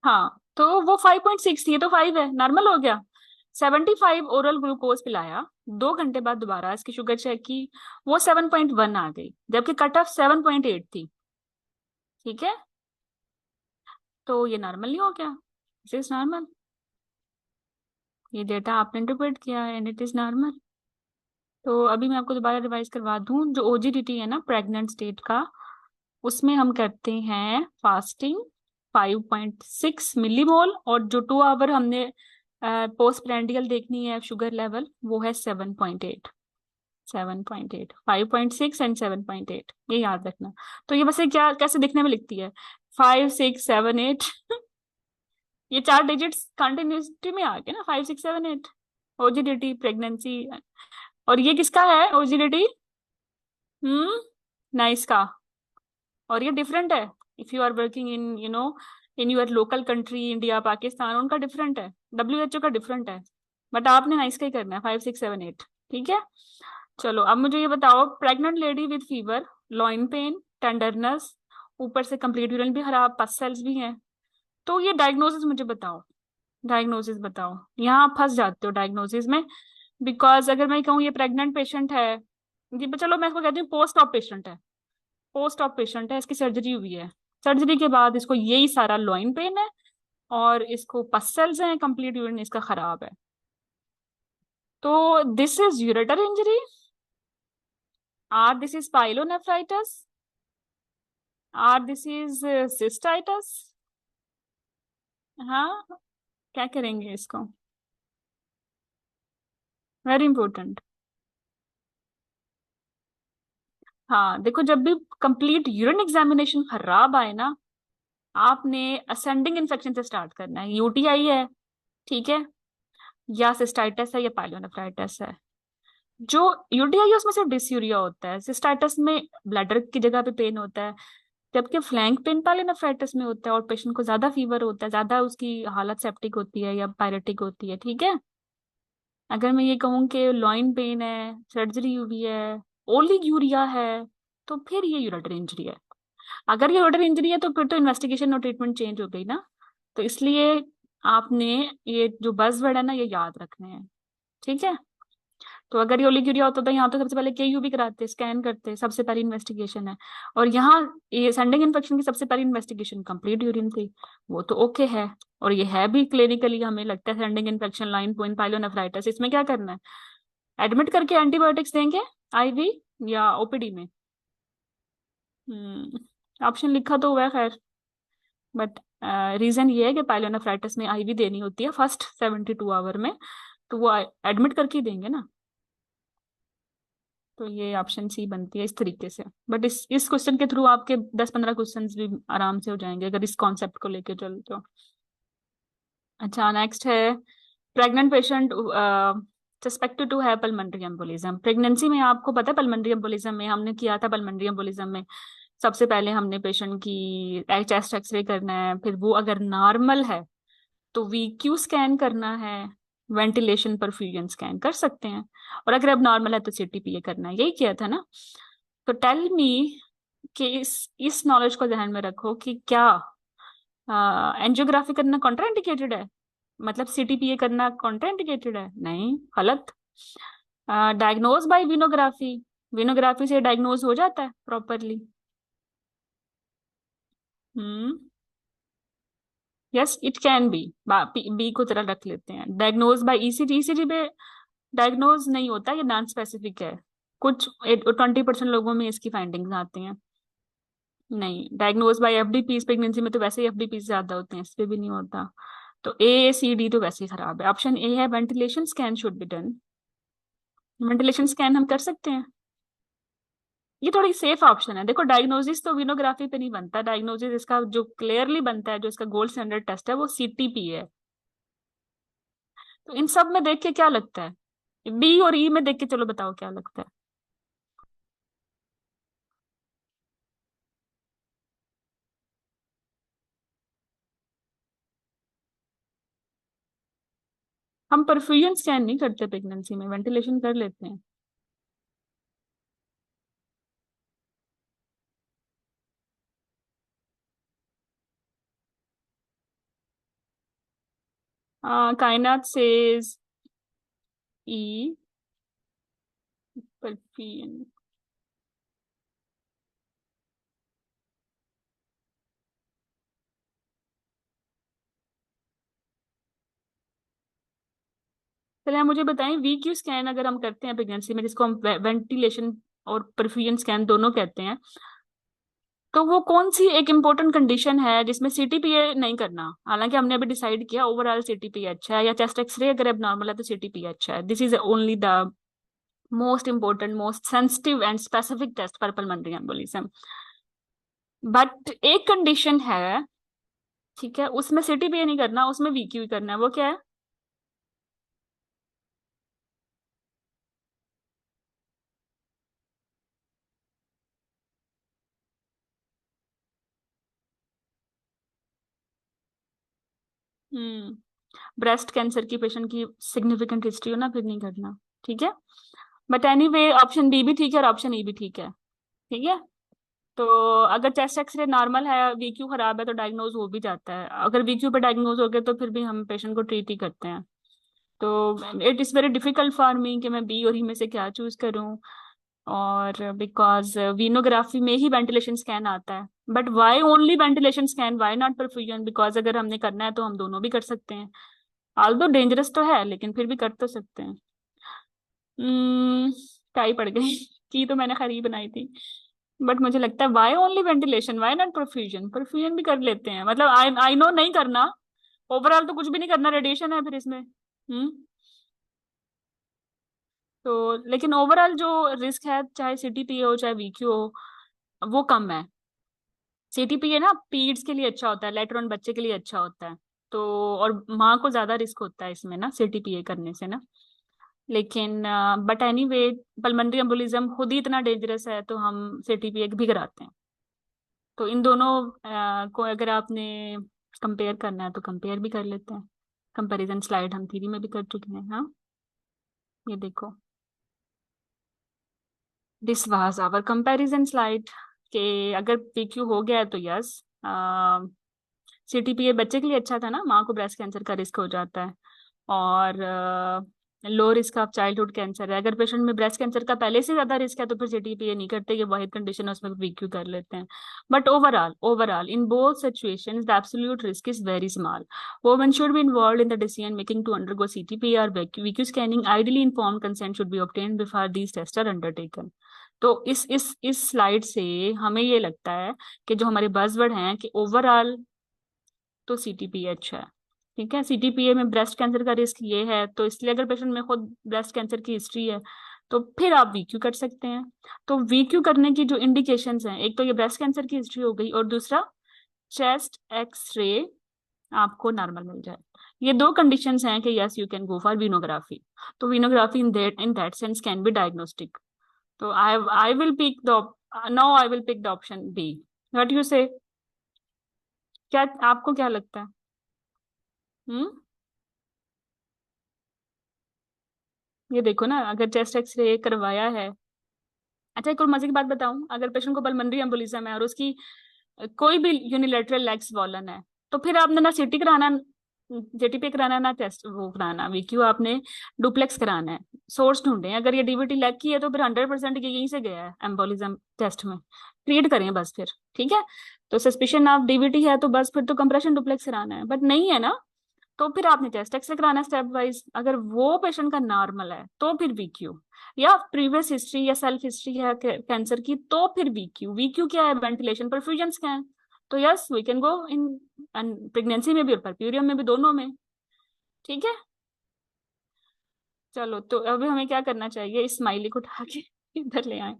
[SPEAKER 1] हाँ तो वो 5.6 थी, ये तो 5 है, नॉर्मल हो गया। 75 ओरल ग्लूकोज पिलाया, 2 घंटे बाद दोबारा इसकी शुगर चेक की, वो 7.1 आ गई, जबकि कट ऑफ 7.8 थी। ठीक है, तो ये नॉर्मल नहीं हो गया, दिस इज नॉर्मल। ये डेटा आपने इंटरप्रेट किया है एंड इट इज नॉर्मल। तो अभी मैं आपको दोबारा रिवाइज करवा दूं, जो ओजीडीटी है ना प्रेग्नेंट स्टेट का, उसमें हम करते हैं फास्टिंग 5.6 मिलीमोल, और जो 2 आवर हमने पोस्ट प्रेंडियल देखनी है शुगर लेवल, वो है 7.8। 7.8, 5.6 एंड 7.8, ये याद रखना। तो ये वैसे क्या कैसे दिखने में लिखती है, 5, 6, 7, 8। ये 4 डिजिट्स कंटिन्यूटी में आ गए ना, 5, 6, 7, 8। ओजिडिटी प्रेगनेंसी। और ये किसका है ओजिडिटी? नाइस का। और ये डिफरेंट है, if you are working in in your local country, India Pakistan, उनका डिफरेंट है, WHO का डिफरेंट है। बट आपने नाइस का ही करना है, 5, 6, 7, 8। ठीक है, चलो अब मुझे ये बताओ, pregnant lady with fever, loin pain, tenderness, ऊपर से कंप्लीट यूरिन भी खराब, पस सेल्स भी हैं, तो ये डायग्नोसिस मुझे बताओ। डायग्नोसिस बताओ, यहाँ आप फंस जाते हो डायग्नोसिस में। बिकॉज अगर मैं कहूँ ये प्रेग्नेंट पेशेंट है, जी चलो मैं इसको कहती हूँ पोस्ट ऑप पेशेंट है, पोस्ट ऑप पेशेंट है, इसकी सर्जरी हुई है, सर्जरी के बाद इसको यही सारा लॉइन पेन है, और इसको पसल्स हैं, कंप्लीट यूरिन इसका खराब है, तो this is ureter injury, or this is pyelonephritis, or this is cystitis. हाँ, क्या करेंगे इसको, वेरी इंपॉर्टेंट। हाँ देखो, जब भी कंप्लीट यूरिन एग्जामिनेशन खराब आए ना, आपने असेंडिंग इन्फेक्शन से स्टार्ट करना है, यूटीआई है, ठीक है, या सिस्टाइटिस है या पाइलोनेफ्राइटिस है। जो यूटीआई है उसमें सिर्फ डिसयूरिया होता है, सिस्टाइटिस में ब्लैडर की जगह पे पेन होता है, जबकि फ्लैंक पेन पाइलोनेफ्राइटिस में होता है, और पेशेंट को ज्यादा फीवर होता है, ज्यादा उसकी हालत सेप्टिक होती है या पायरेटिक होती है। ठीक है, अगर मैं ये कहूँ कि लॉइन पेन है, सर्जरी हुई है, ओलिग्यूरिया है, तो फिर ये यूरेटर इंजरी है। अगर ये यूरेटर इंजरी है तो फिर तो इन्वेस्टिगेशन और ट्रीटमेंट चेंज हो गई ना। तो इसलिए आपने ये जो बज़वर्ड है ना, ये याद रखने हैं। ठीक है, तो अगर ये ओलिग्यूरिया होता तो यहाँ तो सबसे पहले केयू भी कराते, स्कैन करते, सबसे पहली इन्वेस्टिगेशन है। और यहाँ ये सेंडिंग इन्फेक्शन की सबसे पहली इन्वेस्टिगेशन कंप्लीट यूरिन थी, वो तो ओके है। और ये है भी क्लिनिकली, हमें लगता है sending infection, line point pyelonephritis, इसमें क्या करना है, एडमिट करके एंटीबायोटिक्स देंगे आईवी या ओपीडी में। ऑप्शन लिखा तो हुआ है खैर, बट रीजन ये है कि पाइलोनेफ्राइटिस में आईवी देनी होती है फर्स्ट 72 आवर में, तो वो एडमिट करके ही देंगे ना। तो ये ऑप्शन सी बनती है इस तरीके से। बट इस क्वेश्चन के थ्रू आपके 10-15 क्वेश्चन भी आराम से हो जाएंगे अगर इस कॉन्सेप्ट को लेके चलो तो। अच्छा, नेक्स्ट है, प्रेग्नेंट पेशेंट सस्पेक्टेड टू है पल्मोनरी एम्बोलिज्म। प्रेगनेंसी में आपको पता है पल्मोनरी एम्बोलिज्म में हमने किया था, पल्मोनरी एम्बोलिज्म में सबसे पहले हमने पेशेंट की चेस्ट एक्सरे करना है, फिर वो अगर नॉर्मल है तो वीक्यू स्कैन करना है, वेंटिलेशन परफ्यूजन स्कैन कर सकते हैं, और अगर अब नॉर्मल है तो सीटीपीए करना है, यही किया था ना। तो टेल मी कि इस नॉलेज को ध्यान में रखो कि क्या एंजियोग्राफी करना कॉन्ट्राइंडिकेटेड है, मतलब सीटीपीए करना कॉन्ट्राइंडिकेटेड है? नहीं, गलत। डायग्नोज बाय विनोग्राफी, विनोग्राफी से डायग्नोज हो जाता है properly. Hmm, yes it can be, B को तरह रख लेते हैं। डायग्नोज बाय ईसीजी, ईसीजी पे डायग्नोज नहीं होता, ये नॉन स्पेसिफिक है, कुछ 20% लोगों में इसकी फाइंडिंग्स आती हैं। नहीं, डायग्नोज बाय एफडीपी, प्रेगनेंसी में तो वैसे ही एफडीपी ज्यादा होते हैं, इस पे भी नहीं होता। तो ए, सी, डी तो वैसे ही खराब है। ऑप्शन ए है ventilation scan should be done, ventilation scan हम कर सकते हैं, ये थोड़ी सेफ ऑप्शन है। देखो डायग्नोसिस तो विनोग्राफी पे नहीं बनता, डायग्नोसिस इसका जो क्लियरली बनता है, जो इसका गोल्ड स्टैंडर्ड टेस्ट है, वो सीटीपी है। तो इन सब में देख के क्या लगता है, बी और ई में देख के चलो बताओ क्या लगता है। हम परफ्यूजन स्कैन नहीं करते प्रेगनेंसी में, वेंटिलेशन कर लेते हैं। Kainat says E. Perfume. पहले आप मुझे बताएं, VQ स्कैन अगर हम करते हैं प्रेगनेंसी में, जिसको हम वेंटिलेशन और परफ्यूजन स्कैन दोनों कहते हैं, तो वो कौन सी एक इम्पोर्टेंट कंडीशन है जिसमें CTPA नहीं करना? हालांकि हमने अभी डिसाइड किया ओवरऑल CTPA अच्छा है, या चेस्ट एक्सरे अगर एबनॉर्मल है तो CTPA अच्छा है। This is only the most important, most sensitive and specific test for pulmonary embolism. But एक कंडीशन है, ठीक है, उसमें CTPA नहीं करना, उसमें VQ ही करना है। वो क्या है? ब्रेस्ट कैंसर की पेशेंट की सिग्निफिकेंट हिस्ट्री हो ना, फिर नहीं करना। ठीक है, बट एनीवे ऑप्शन बी भी ठीक है और ऑप्शन ई भी ठीक है। ठीक है, तो अगर चेस्ट एक्सरे नॉर्मल है, VQ खराब है, तो डायग्नोज हो भी जाता है। अगर VQ पे डायग्नोज हो गया तो फिर भी हम पेशेंट को ट्रीट ही करते हैं। तो it is very difficult for me कि मैं बी और ई में से क्या चूज करूं। और बिकॉज वीनोग्राफी में ही वेंटिलेशन स्कैन आता है, but why only ventilation scan, why not perfusion? Because अगर हमने करना है तो हम दोनों भी कर सकते हैं। ऑल्दो डेंजरस तो है, लेकिन फिर भी कर तो सकते हैं। टाई पड़ गई की तो मैंने खरी बनाई थी, बट मुझे लगता है why only ventilation, why not perfusion? Perfusion भी कर लेते हैं, मतलब आई आई नो नहीं करना, ओवरऑल तो कुछ भी नहीं करना, रेडिएशन है फिर इसमें। तो लेकिन ओवरऑल जो रिस्क है, चाहे CTPA हो चाहे VQ हो, वो कम है। CTPA ना पीड्स के लिए अच्छा होता है, लेटर ऑन बच्चे के लिए अच्छा होता है। तो और माँ को ज्यादा रिस्क होता है इसमें ना, CTPA करने से ना। लेकिन बट एनीवे, पल्मोनरी एम्बोलिज्म खुद ही इतना डेंजरस है तो हम CTPA भी कराते हैं। तो इन दोनों को अगर आपने कंपेयर करना है तो कंपेयर भी कर लेते हैं। कंपैरिजन स्लाइड हम थ्री में भी कर चुके हैं। हाँ, ये देखो, this was our comparison slide. के अगर PQ हो गया है तो यस, CTPA बच्चे के लिए अच्छा था ना, माँ को ब्रेस्ट कैंसर का रिस्क हो जाता है। और low risk of childhood cancer है। अगर पेशेंट में ब्रेस्ट कैंसर का पहले से ज्यादा रिस्क है तो फिर CTPA नहीं करते, ये वाहिद कंडीशन है, उसमें VQ कर लेते हैं। But overall in both situations the absolute risk is very small. Women should be involved in the decision making to undergo CTPA और VQ scanning. Ideally informed consent should be obtained before these tests are undertaken. तो इस slide से हमें ये लगता है कि जो हमारे बज़वर्ड हैं कि ओवरऑल तो CTPA अच्छा है। ठीक है, CTPA में ब्रेस्ट कैंसर का रिस्क ये है, तो इसलिए अगर पेशेंट में खुद ब्रेस्ट कैंसर की हिस्ट्री है तो फिर आप VQ कर सकते हैं। तो VQ करने की जो इंडिकेशंस हैं, एक तो ये ब्रेस्ट कैंसर की हिस्ट्री हो गई, और दूसरा चेस्ट एक्सरे आपको नॉर्मल मिल जाए। ये दो कंडीशंस हैं कि yes you can go for venography. तो venography in that sense can be diagnostic. तो I will pick the now I will pick the option B. What you say? क्या आपको क्या लगता है? हम्म, ये देखो ना, अगर चेस्ट एक्सरे करवाया है। अच्छा, एक और मजे की बात बताऊं, अगर पेशेंट को पल्मोनरी एम्बोलिज्म है और उसकी कोई भी यूनिलेटरल लेग स्वॉलन है, तो फिर आपने ना CT कराना, JTP कराना, ना टेस्ट वो कराना VQ, आपने डुप्लेक्स कराना है। सोर्स ढूंढे, अगर ये DVT लेग की है तो फिर 100% ये यहीं से गया है एम्बोलिज्म टेस्ट में, ट्रीट करें बस फिर। ठीक है, तो सस्पिशन ऑफ DVT है तो बस फिर तो कंप्रेशन डुप्लेक्स कराना है, बट नहीं है ना, तो फिर आपने चेस्ट एक्सरे कराना है स्टेप वाइज। अगर वो पेशेंट का नॉर्मल है तो फिर VQ, या प्रीवियस हिस्ट्री या सेल्फ हिस्ट्री है कैंसर की तो फिर VQ क्या है? Ventilation perfusion scan. तो yes we can go in pregnancy में भी और परप्यूरियम में भी, दोनों में। ठीक है, चलो तो अभी हमें क्या करना चाहिए, इस स्माइली को उठा के इधर ले आए।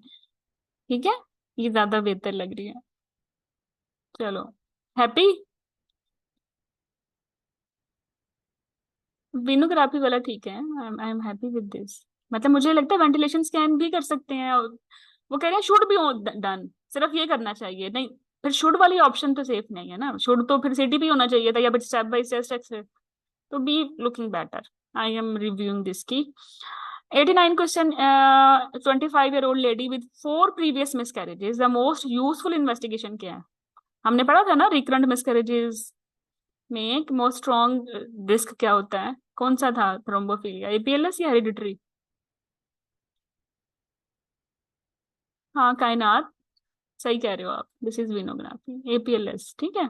[SPEAKER 1] ठीक है, ये ज्यादा बेहतर लग रही है। चलो, हैप्पी? विनोग्राफी वाला ठीक है, I am happy with this. मतलब मुझे लगता है वेंटिलेशन स्कैन भी कर सकते हैं, और वो कह रहे हैं शुड बी डन, सिर्फ ये करना चाहिए नहीं। फिर शुड वाली ऑप्शन तो सेफ नहीं है ना, शुड तो फिर CTP होना चाहिए था, या फिर स्टेप बाय स्टेप एक्सरे। तो be looking better. I am reviewing this की 89 question. 25-year-old lady with 4 previous miscarriages, the most useful investigation क्या है? हमने पढ़ा था ना, रिकरेंट मिसकैरेजेस, में मोस्ट स्ट्रॉन्ग डिस्क क्या होता है, कौन सा था थ्रोम्बोफिलिया, एपीएलएस या हेरिडिटरी? हाँ कायनात, सही कह रहे हो आप, दिस इज विनोग्राफी, एपीएलएस, ठीक है।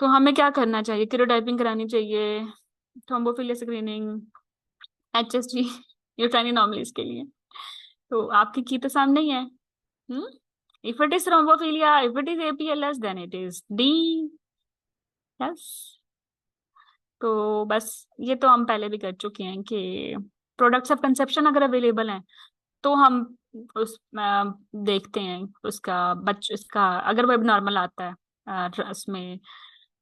[SPEAKER 1] तो हमें क्या करना चाहिए, कैरोटाइपिंग करानी चाहिए, thrombophilia screening, HSG, uterine anomalies के लिए। तो आपकी की तो सामने ही है। Hmm, if it is thrombophilia, if it is APLS, then it is D. Yes. तो बस ये तो हम पहले भी कर चुके हैं कि प्रोडक्ट्स ऑफ कंसेप्शन अगर अवेलेबल हैं तो हम उस देखते हैं उसका उसका अगर वो नॉर्मल आता है, उसमें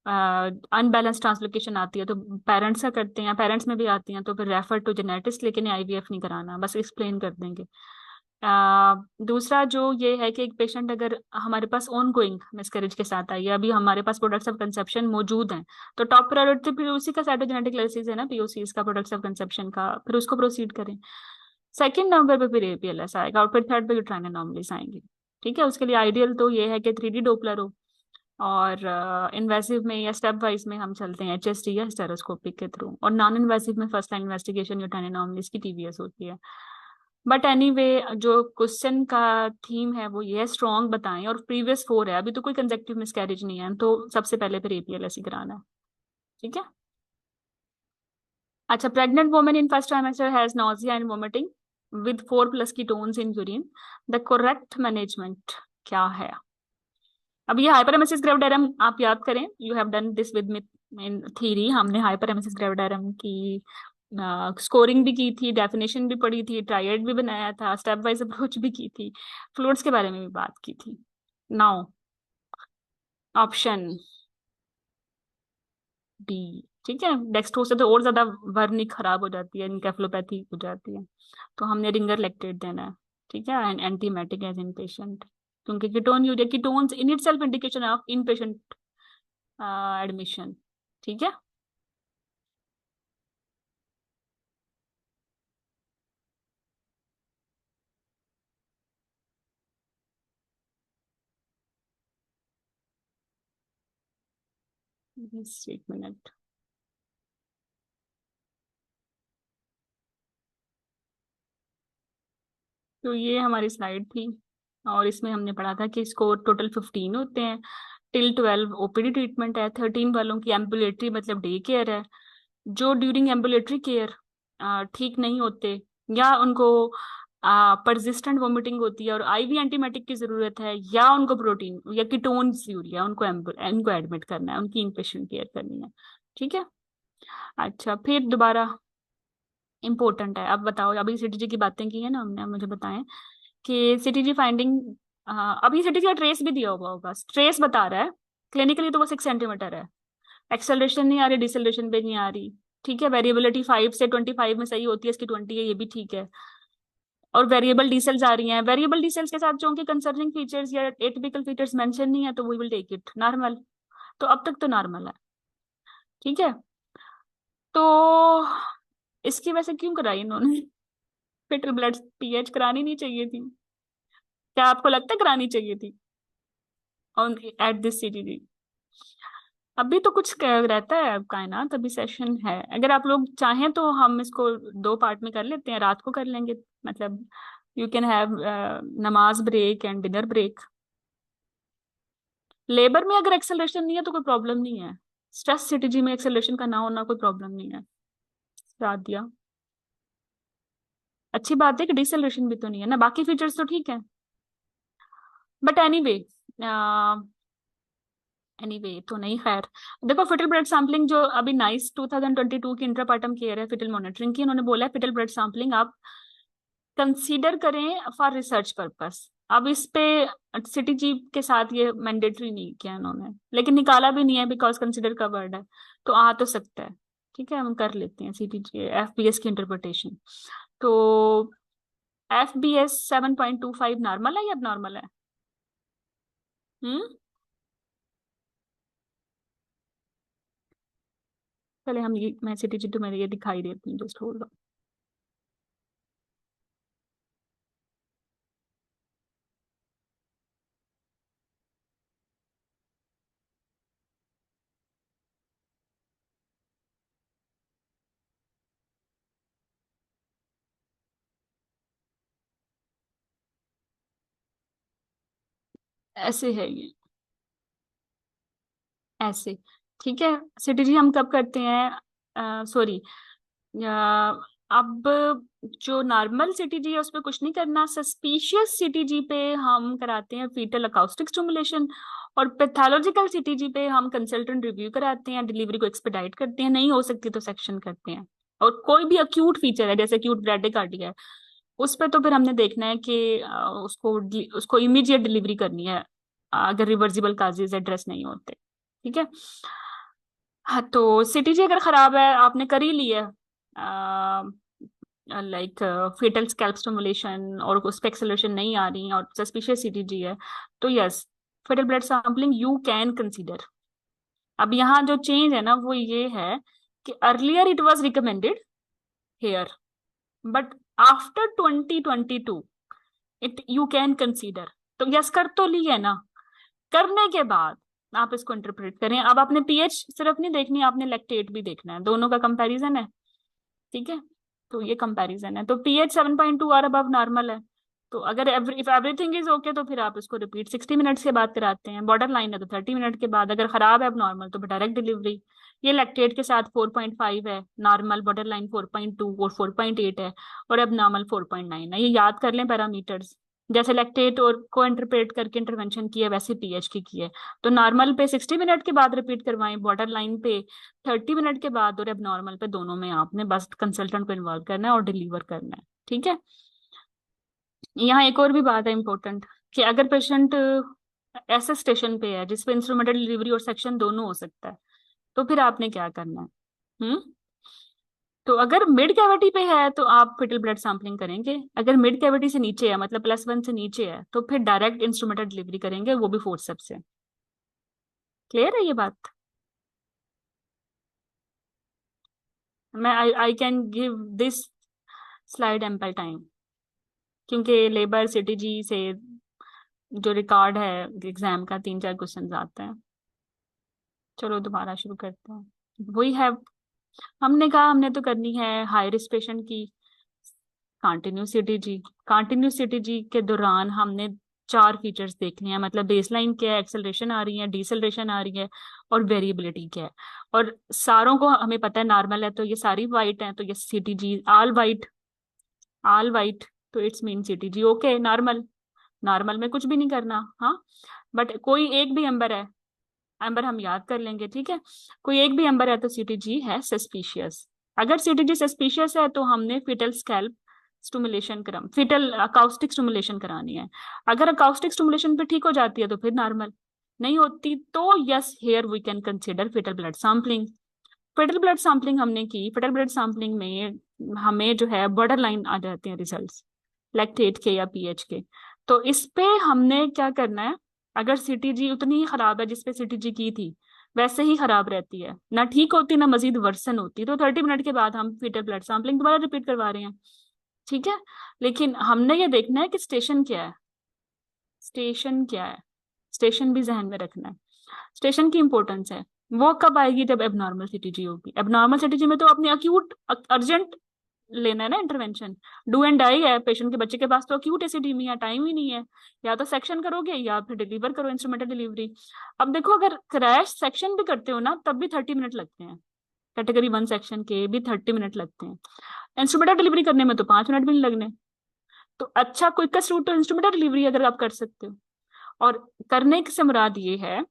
[SPEAKER 1] अनबैलेंस ट्रांसलोकेशन आती है तो पेरेंट्स का करते हैं, पेरेंट्स में भी आती हैं तो फिर रेफर टू जेनेटिस्ट, लेकिन आईवीएफ नहीं कराना, बस एक्सप्लेन कर देंगे। दूसरा जो ये है कि एक पेशेंट अगर हमारे पास ऑन गोइंग मिसकैरेज के साथ आई है, अभी हमारे पास प्रोडक्ट्स ऑफ कंसेप्शन मौजूद हैं, तो टॉप प्रायोरिटी फिर उसी का साइटोजेनेटिक लाइसिस है ना, पीओसीज का, प्रोडक्ट्स ऑफ कंसेप्शन का, फिर उसको प्रोसीड करें। सेकंड नंबर पे फिर एपीएलएस आएगा और फिर थर्ड पे यूट्राइन एनोमलीज आएंगी। ठीक है, उसके लिए आइडियल तो ये है कि 3D डोपलर हो, और इन्वेसिव में या स्टेप वाइज में हम चलते हैं एचएसटी या स्टेरोस्कोपिक के थ्रू, और नॉन इन्वेसिव में first line investigation uterine anomalies की टीवीएस होती है। बट एनीवे जो क्वेश्चन का थीम है वो ये है स्ट्रॉन्ग बताएं, और प्रीवियस 4 है, अभी तो कोई कंजेक्टिव मिसकैरेज नहीं है, तो सबसे पहले फिर एपीएलएस ही कराना है। ठीक है। अच्छा, pregnant women in first trimester has nausea and vomiting with 4+ ketones in urine, the correct management क्या है? अब ये हाइपरेमेसिस ग्रेविडारम आप याद करें, you have done this with me in theory, हमने हाइपरेमेसिस ग्रेविडारम की स्कोरिंग भी की थी, डेफिनेशन भी पढ़ी थी, ट्रायड भी बनाया था, स्टेप वाइज अप्रोच भी की थी, फ्लूइड्स के बारे में भी बात की थी। Now option D. ठीक है, डेक्सट्रोज से तो और ज्यादा वर्नी खराब हो जाती है, इनकेफलोपैथी हो जाती है, तो हमने रिंगर लेक्टेट देना है। ठीक है, and antiemetic as inpatient, क्योंकि ketonuria, ketones in itself indication of inpatient admission. ठीक है। एक मिनट। तो ये हमारी स्लाइड थी, और इसमें हमने पढ़ा था कि स्कोर टोटल 15 होते हैं, टिल 12 ओपीडी ट्रीटमेंट है, 13 वालों की एम्बुलेटरी मतलब डे केयर है, जो ड्यूरिंग एम्बुलेटरी केयर ठीक नहीं होते, या उनको परसिस्टेंट वोमिटिंग होती है और आईवी एंटीमेटिक की जरूरत है, या उनको प्रोटीन या कीटोन्स यूरिया, उनको इनको एडमिट करना है, उनकी इनपेशेंट केयर करनी है। ठीक है। अच्छा, फिर दोबारा इम्पोर्टेंट है, अब बताओ, अभी सीटीजी की बातें की है ना हमने, अब मुझे बताएं कि सीटीजी फाइंडिंग, अभी सीटीजी का ट्रेस भी दिया हुआ होगा, ट्रेस बता रहा है, क्लिनिकली तो वो 6 सेंटीमीटर है, एक्सेलरेशन नहीं आ रही, डिसेलरेशन भी नहीं आ रही। ठीक है, वेरिएबिलिटी 5 से 25 में सही होती है, इसकी 20 है, ये भी ठीक है, और वेरिएबल डी सेल्स आ रही हैं, वेरिएबल डी सेल्स के साथ जो उनके कंसर्निंग फीचर्स या एटिपिकल फीचर्स मेंशन नहीं है तो we will take it normal, तो अब तक तो नॉर्मल है। ठीक है। तो इसकी वजह क्यों कराई इन्होंने, फिटर ब्लड पीएच करानी नहीं चाहिए थी? क्या आपको लगता है करानी चाहिए थी ऑन एट दिस सीटीडी? अभी तो कुछ रहता है कायनात, अभी सेशन है, अगर आप लोग चाहें तो हम इसको 2 पार्ट में कर लेते हैं, रात को कर लेंगे, मतलब यू कैन हैव नमाज break and dinner break. Labour में अगर एक्सेलरेशन नहीं है तो कोई प्रॉब्लम नहीं है, स्ट्रेस सीटीजी में एक्सेलरेशन का ना होना कोई प्रॉब्लम नहीं है। रात दिया, अच्छी बात है कि डिसेलरेशन भी तो नहीं है ना, बाकी फीचर्स तो ठीक है। बट एनीवे, तो नहीं, खैर, देखो फिटल ब्लड सैंपलिंग जो अभी नाइस 2022 की इंट्रापार्टम केयर है फिटल मॉनिटरिंग की, उन्होंने बोला है फिटल ब्लड सैंपलिंग आप कंसीडर करें फॉर रिसर्च पर्पस। अब इस पे सिटीजी के साथ ये मैंडेटरी नहीं किया उन्होंने, लेकिन निकाला भी नहीं है बिकॉज कंसीडर का वर्ड है, तो आ तो सकता है। ठीक है, हम कर लेते हैं सीटीजी एफबीएस की इंटरप्रिटेशन। तो एफबीएस 7.25 नॉर्मल है या अब नॉर्मल है? हम्म, पहले हम ये, मैं सीटीजी तो मेरे ये दिखाई देती हूँ, जस्ट होल्ड। ऐसे है ये, ऐसे। ठीक है, सीटीजी हम कब करते हैं, सॉरी, अब जो नॉर्मल सीटीजी है उस पे कुछ नहीं करना, सस्पिशियस सीटीजी पे हम कराते हैं फीटल अकाउस्टिक स्टिमुलेशन, और पैथोलॉजिकल सीटीजी पे हम कंसल्टेंट रिव्यू कराते हैं, डिलीवरी को एक्सपेडाइट करते हैं, नहीं हो सकती तो सेक्शन करते हैं। और कोई भी अक्यूट फीचर है जैसे अक्यूट ब्रैडिकार्डिया है, उस पे तो फिर हमने देखना है कि उसको उसको इमीडिएट डिलीवरी करनी है, अगर रिवर्सिबल काजेज एड्रेस नहीं होते। ठीक है। हाँ, तो सीटीजी अगर खराब है, आपने कर ही ली है, लाइक फेटल स्कैल्प स्टिमुलेशन, और उस पे एक्सेलरेशन नहीं आ रही और सस्पिशियस सीटीजी है, तो yes, fetal blood sampling you can consider. अब यहाँ जो चेंज है ना वो ये है कि earlier it was recommended here, but after 2022 it you can consider. तो यस, कर तो ली है ना, करने के बाद आप इसको इंटरप्रेट करें। अब आपने पीएच सिर्फ नहीं देखनी, आपने लैक्टेट भी देखना है, दोनों का कंपैरिजन है। ठीक है, तो ये कंपैरिजन है, तो पीएच 7.2 और अबव नॉर्मल है, तो अगर इफ एवरीथिंग इज ओके तो फिर आप इसको रिपीट 60 मिनट्स के बाद कराते हैं, बॉर्डर लाइन है तो 30 मिनट के बाद, अगर खराब है अब नॉर्मल तो डायरेक्ट डिलीवरी। ये लैक्टेट के साथ 4.5 है नॉर्मल, बॉर्डर लाइन 4.2 और 4.8 है, और अब नॉर्मल 4.9 है। ये याद कर लें पैरामीटर्स, जैसे लैक्टेट और को इंटरप्रेट करके इंटरवेंशन की है वैसे पीएच की है। तो नॉर्मल पे 60 मिनट के बाद रिपीट करवाएं, बॉर्डर लाइन पे 30 मिनट के बाद, और अब नॉर्मल पे दोनों में आपने बस कंसल्टेंट को इन्वॉल्व करना है और डिलीवर करना है। ठीक है। यहाँ एक और भी बात है इम्पोर्टेंट, कि अगर पेशेंट ऐसे स्टेशन पे है जिसपे इंस्ट्रूमेंटल डिलीवरी और सेक्शन दोनों हो सकता है, तो फिर आपने क्या करना है। हम्म। तो अगर मिड कैविटी पे है तो आप फिटल ब्लड सैंपलिंग करेंगे, अगर मिड कैविटी से नीचे है मतलब +1 से नीचे है तो फिर डायरेक्ट इंस्ट्रूमेंटल डिलीवरी करेंगे, वो भी फोर्सेप्स से। क्लियर है ये बात। मैं I can give this slide ample time, क्योंकि लेबर सीटीजी से जो रिकॉर्ड है एग्जाम का 3-4 क्वेश्चन आते हैं। चलो दोबारा शुरू करते हैं। वही है, हमने कहा हमने तो करनी है हाई रिस्क पेशेंट की कंटिन्यूस सीटीजी। कंटिन्यूस सीटीजी के दौरान हमने 4 फीचर्स देखने हैं, मतलब बेसलाइन क्या है, एक्सेलरेशन आ रही है, डिसेलरेशन आ रही है, और वेरिएबिलिटी क्या है। और सारों को हमें पता है नॉर्मल है तो ये सारी वाइट है, तो ये CTG all white, all white, तो it's mean CTG okay normal. Normal में कुछ भी नहीं करना, हाँ। बट कोई एक भी एम्बर है, एम्बर हम याद कर लेंगे, ठीक है। कोई एक भी एम्बर है तो सीटीजी है सस्पिशियस। अगर सीटीजी सस्पिशियस है तो हमने फिटल स्कैल्प स्टिमुलेशन करा, फिटल अकाउस्टिक स्टिमुलेशन करानी है। अगर अकाउस्टिक स्टिमुलेशन पे ठीक हो जाती है तो फिर नॉर्मल, नहीं होती तो yes, here we can consider fetal blood sampling. Fetal blood sampling हमने की, फिटल ब्लड सैंपलिंग में हमें जो है बॉर्डर लाइन आ जाते हैं रिजल्ट्स, लैक्टेट के या पीएच के। तो इस पे हमने क्या करना है, अगर सीटीजी उतनी ही खराब है जिसपे सीटीजी की थी वैसे ही खराब रहती है, ना ठीक होती ना मजीद वर्सन होती, तो 30 मिनट के बाद हम फिटल ब्लड सैंपलिंग दोबारा रिपीट करवा रहे हैं। ठीक है। लेकिन हमने ये देखना है कि स्टेशन क्या है, स्टेशन क्या है, स्टेशन भी जहन में रखना है। स्टेशन की इंपॉर्टेंस है, वो कब आएगी जब एबनॉर्मल सीटीजी होगी। एबनॉर्मल सीटीजी में तो अपनी अक्यूट अर्जेंट लेना है ना इंटरवेंशन, डू एंड डाई है, पेशेंट के बच्चे के पास तो अक्यूट एसिडीमिया, टाइम ही नहीं है, या तो सेक्शन करोगे या फिर डिलीवर करो इंस्ट्रूमेंटल डिलीवरी। अब देखो अगर क्रैश सेक्शन भी करते हो ना तब भी 30 मिनट लगते हैं, कैटेगरी 1 सेक्शन के भी 30 मिनट लगते हैं, इंस्ट्रूमेंटल डिलीवरी करने में तो 5 मिनट भी नहीं लगने। तो अच्छा क्विकेस्ट रूट तो इंस्ट्रूमेंटल डिलीवरी अगर आप कर सकते हो। और करने से मुराद ये है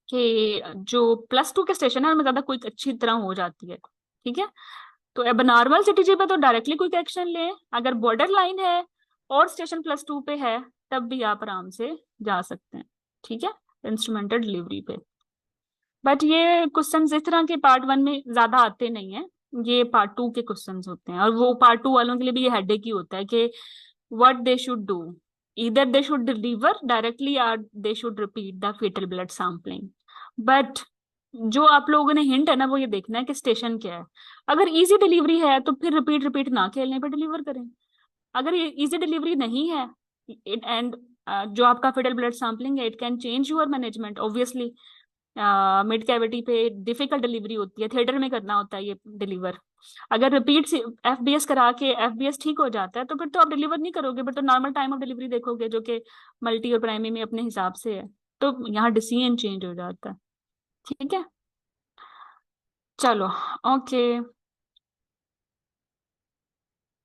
[SPEAKER 1] कि जो +2 के स्टेशन है उनमें ज्यादा क्विक अच्छी तरह हो जाती है। ठीक है। तो अब नॉर्मल सीटीजी पे तो डायरेक्टली क्विक एक्शन लें, अगर बॉर्डर लाइन है और स्टेशन +2 पे है तब भी आप आराम से जा सकते हैं। ठीक है, इंस्ट्रूमेंटल डिलीवरी पे। बट ये क्वेश्चंस इस तरह के पार्ट 1 में ज्यादा आते नहीं है, ये पार्ट 2 के क्वेश्चंस होते हैं, और वो पार्ट 2 वालों के लिए भी ये हेडेक ही होता है कि what they should do, either they should deliver directly or they should repeat the fetal blood sampling। But जो आप लोगों ने हिंट है ना वो ये देखना है कि स्टेशन क्या है। अगर इजी डिलीवरी है तो फिर रिपीट रिपीट ना खेलने पे डिलीवर करें। अगर इजी डिलीवरी नहीं है एंड जो आपका फेटल ब्लड सैंपलिंग है, it can change your management obviously. Mid cavity पे डिफिकल्ट डिलीवरी होती है, थिएटर में करना होता है ये डिलीवर। अगर रिपीट एफबीएस करा के एफबीएस ठीक हो जाता है तो फिर तो आप डिलीवर नहीं करोगे, फिर तो नॉर्मल टाइम ऑफ डिलीवरी देखोगे जो कि मल्टी और प्राइमरी में अपने हिसाब से है। तो यहाँ डिसीजन चेंज हो जाता है। ठीक है, चलो, ओके।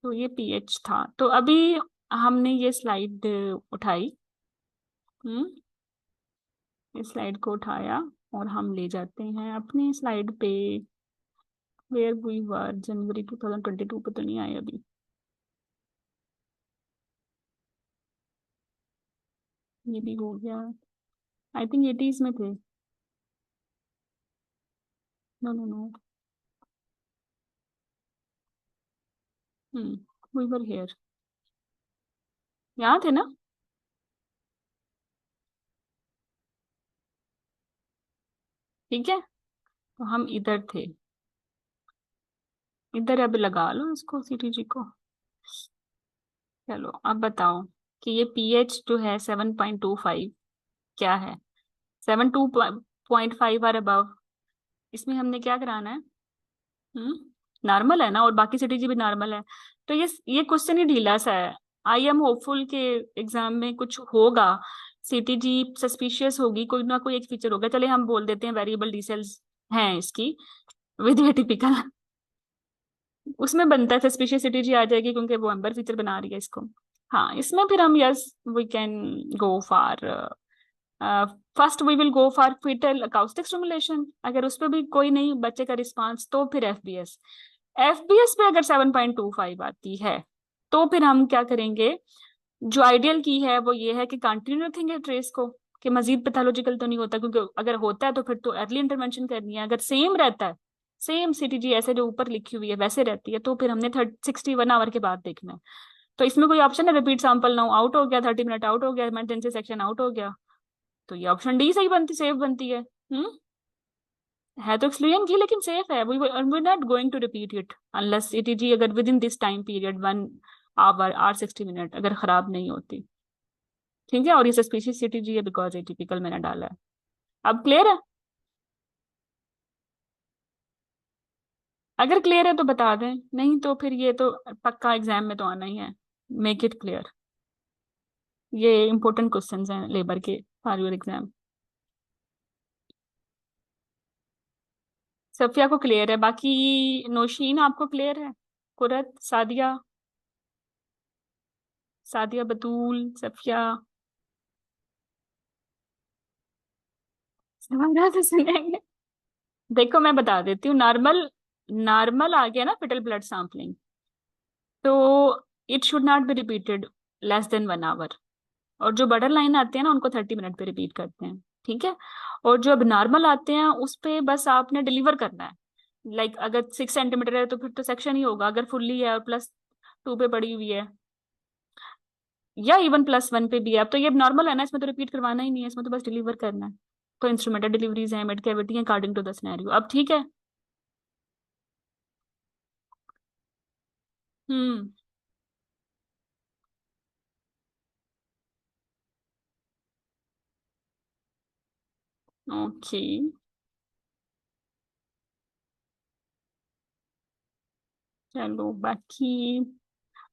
[SPEAKER 1] तो ये पीएच था, तो अभी हमने ये स्लाइड उठाई। हम्म, इस स्लाइड को उठाया और हम ले जाते हैं अपनी स्लाइड पे, वेयर वी वर जनवरी 2022 पे तो नहीं आए अभी। ये भी हो गया, आई थिंक 80s में थे। No no no. We were here, यहाँ थे ना। ठीक है, तो हम इधर थे, इधर अब लगा लो इसको सीटीजी को। चलो अब बताओ कि ये पीएच जो है 7.25 क्या है। 7.2.5 और अबव, इसमें हमने क्या कराना है। नॉर्मल है ना, और बाकी सिटीजी भी नॉर्मल है। तो ये क्वेश्चन ही ढीला सा है। आई एम होपफुल के एग्जाम में कुछ होगा, सीटीजी सस्पिशियस होगी, कोई ना कोई एक फीचर होगा। चले हम बोल देते हैं वेरिएबल डी सेल्स हैं इसकी विद एटिपिकल, उसमें बनता है सस्पिशियस सिटीजी आ जाएगी क्योंकि वो एम्बर फीचर बना रही है इसको। हाँ, इसमें फिर हम yes we can go for, first we will go for fetal acoustic stimulation. अगर उस पर भी कोई नहीं बच्चे का रिस्पांस तो फिर एफबीएस। एफबीएस पे अगर 7.25 आती है तो फिर हम क्या करेंगे, जो आइडियल की है वो ये है कि कंटिन्यू रखेंगे ट्रेस को, कि मजीद पैथोलॉजिकल तो नहीं होता, क्योंकि अगर होता है तो फिर तो अर्ली इंटरवेंशन करनी है। अगर सेम रहता है, सेम सीटीजी ऐसे जो ऊपर लिखी हुई है वैसे रहती है, तो फिर हमने 61 आवर के बाद देखना है। तो इसमें कोई ऑप्शन है रिपीट सैंपल नाउ आउट हो गया, 30 मिनट आउट हो गया, इमरजेंसी सेक्शन आउट हो गया, तो ये ऑप्शन डी सही बनती, सेफ बनती है। है तो एक्सक्लूजन की लेकिन सेफ है, we not going to repeat it unless CTG अगर within this time period 1 hour और 60 मिनट अगर खराब नहीं होती। ठीक है, और ये सस्पिशियस सीटीजी है बिकॉज एटिपिकल मैंने डाला है। अब क्लियर है? अगर क्लियर है तो बता दें, नहीं तो फिर ये तो पक्का एग्जाम में तो आना ही है। मेक इट क्लियर, ये इंपॉर्टेंट क्वेश्चंस हैं लेबर के फॉर योर एग्जाम। सफिया को क्लियर है, बाकी नौशीन आपको क्लियर है? कुरत, सादिया, सादिया बतूल, सफिया, दोबारा से सुनेंगे। देखो मैं बता देती हूँ, नॉर्मल नॉर्मल आ गया ना फिटल ब्लड सैंपलिंग, तो it should not be repeated less than 1 hour. और जो बॉर्डर लाइन आते हैं ना उनको 30 मिनट पे रिपीट करते हैं। ठीक है, और जो अब नॉर्मल आते हैं उस पे बस आपने डिलीवर करना है। लाइक अगर 6 सेंटीमीटर है तो फिर तो सेक्शन ही होगा, अगर फुल्ली है और +2 पे पड़ी हुई है या इवन +1 पे भी है। अब तो ये नॉर्मल है ना, इसमें तो रिपीट करवाना ही नहीं है, इसमें तो बस डिलीवर करना है। तो इंस्ट्रूमेंटेड डिलीवरीज है, मिड कैविटी है, अकॉर्डिंग टू द सिनेरियो। अब ठीक है। हम्म, ओके। चलो बाकी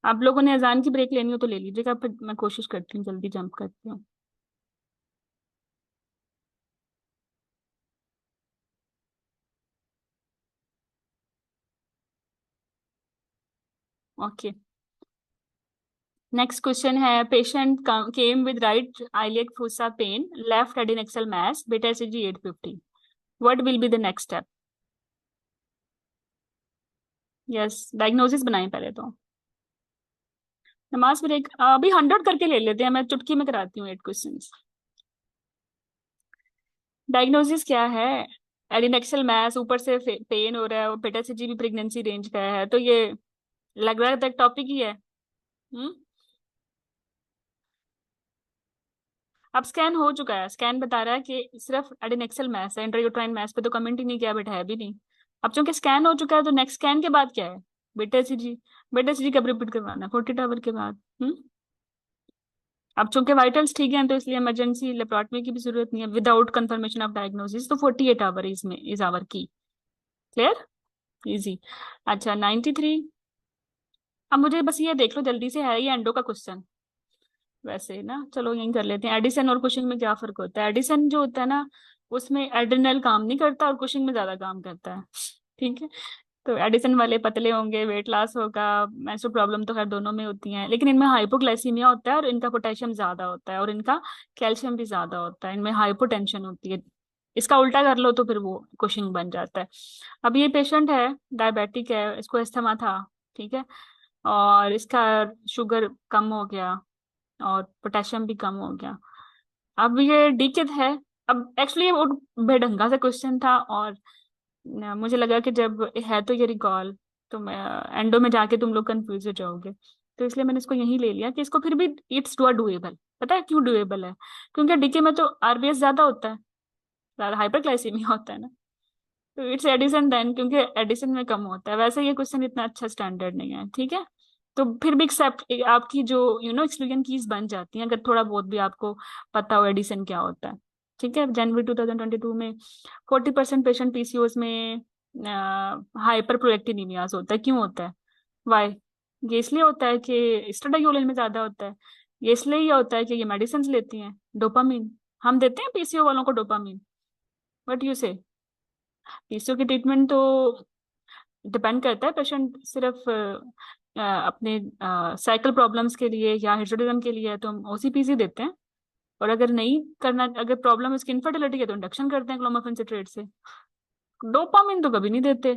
[SPEAKER 1] आप लोगों ने अजान की ब्रेक लेनी हो तो ले लीजिएगा, फिर मैं कोशिश करती हूँ जल्दी जंप करती हूँ। ओके, नेक्स्ट क्वेश्चन है, patient came with right iliac fossa pain, left adnexal mass, beta SG 850, what will be the next step? Yes, diagnosis बनाएं पहले तो। नमाज ब्रेक अभी 100 करके ले लेते हैं, मैं चुटकी में कराती हूँ 8 क्वेश्चन। डायग्नोसिस क्या है? एडिनेक्सल मैस, ऊपर से पेन हो रहा है, और बेटा से जी भी प्रेगनेंसी रेंज का है, तो ये लग रहा है टॉपिक ही है। हम्म, अब स्कैन हो चुका है, स्कैन बता रहा है कि सिर्फ एडिनेक्सल मैस है, इंट्रायूट्राइन मैस पे तो कमेंट ही नहीं किया, बेटा है भी नहीं। अब चूंकि स्कैन हो चुका है तो नेक्स्ट स्कैन के बाद क्या है? बेटा सी जी। बेटा सी जी कब रिपीट करवाना है? 48 आवर के बाद। अब चूंकि वाइटल्स ठीक है तो इसलिए इमरजेंसी लेप्रोटमी की भी जरूरत नहीं है विदाउट कंफर्मेशन ऑफ डायग्नोसिस, तो 48 आवर इसमें इज आवर की। Clear, easy. अच्छा 93। अब मुझे बस ये देख लो जल्दी से, है ये एंडो का क्वेश्चन वैसे ना, चलो यही कर लेते हैं। एडिसन और कुशिंग में क्या फर्क होता है? एडिसन जो होता है ना, उसमें एड्रिनल काम नहीं करता और कुशिंग में ज्यादा काम करता है। ठीक है, तो एडिसन वाले पतले होंगे, वेट लॉस होगा, मेंस्ट्रुअल प्रॉब्लम तो खैर दोनों में होती है, लेकिन इनमें हाइपोग्लाइसीमिया होता है और इनका पोटेशियम ज्यादा होता है और इनका कैल्शियम भी ज्यादा होता है, इनमें हाइपोटेंशन होती है। इसका उल्टा कर लो तो फिर वो कुशिंग बन जाता है। अब ये पेशेंट है, डायबिटिक है, इसको अस्थमा था, ठीक है, और इसका शुगर कम हो गया और पोटेशियम भी कम हो गया। अब ये डीके है। अब एक्चुअली ये वो बेढंगा सा क्वेश्चन था और मुझे लगा कि जब है तो ये रिकॉल, तो मैं एंडो में जाके तुम लोग कंफ्यूज हो जाओगे, तो इसलिए मैंने इसको यही ले लिया कि इसको फिर भी इट्स डुएबल। पता है क्यों डुएबल है? क्योंकि डीके में तो आरबीएस ज्यादा होता है, ज्यादा हाइपरग्लाइसीमिया होता है ना, तो इट्स एडिशन देन, क्योंकि एडिशन में कम होता है। वैसे ये क्वेश्चन इतना अच्छा स्टैंडर्ड नहीं है, ठीक है, तो फिर भी एक्सेप्ट आपकी जो एक्सक्लूजन कीज बन जाती हैं अगर थोड़ा बहुत भी आपको पता हो एडिशन क्या होता है। ठीक है, जनवरी 2022 में 40% पेशेंट पीसीओएस में हाइपर प्रोलेक्टिनिमियास होता है। क्यों होता है? वाई? ये इसलिए होता है कि एस्ट्राडायोल इनमें ज्यादा होता है, ये इसलिए ये होता है कि ये मेडिसिन लेती हैं डोपामिन। हम देते हैं पीसीओ वालों को डोपामिन, व्हाट यू से? पीसीओ की ट्रीटमेंट तो डिपेंड करता है, पेशेंट सिर्फ अपने साइकिल प्रॉब्लम्स के लिए या हिस्टोरिज्म के लिए है तो हम ओसीपीसी देते हैं, और अगर नहीं करना, अगर प्रॉब्लम इसकी इनफर्टिलिटी है तो इंडक्शन करते हैं क्लोमिफेन सिट्रेट से। डोपामिन तो कभी नहीं देते,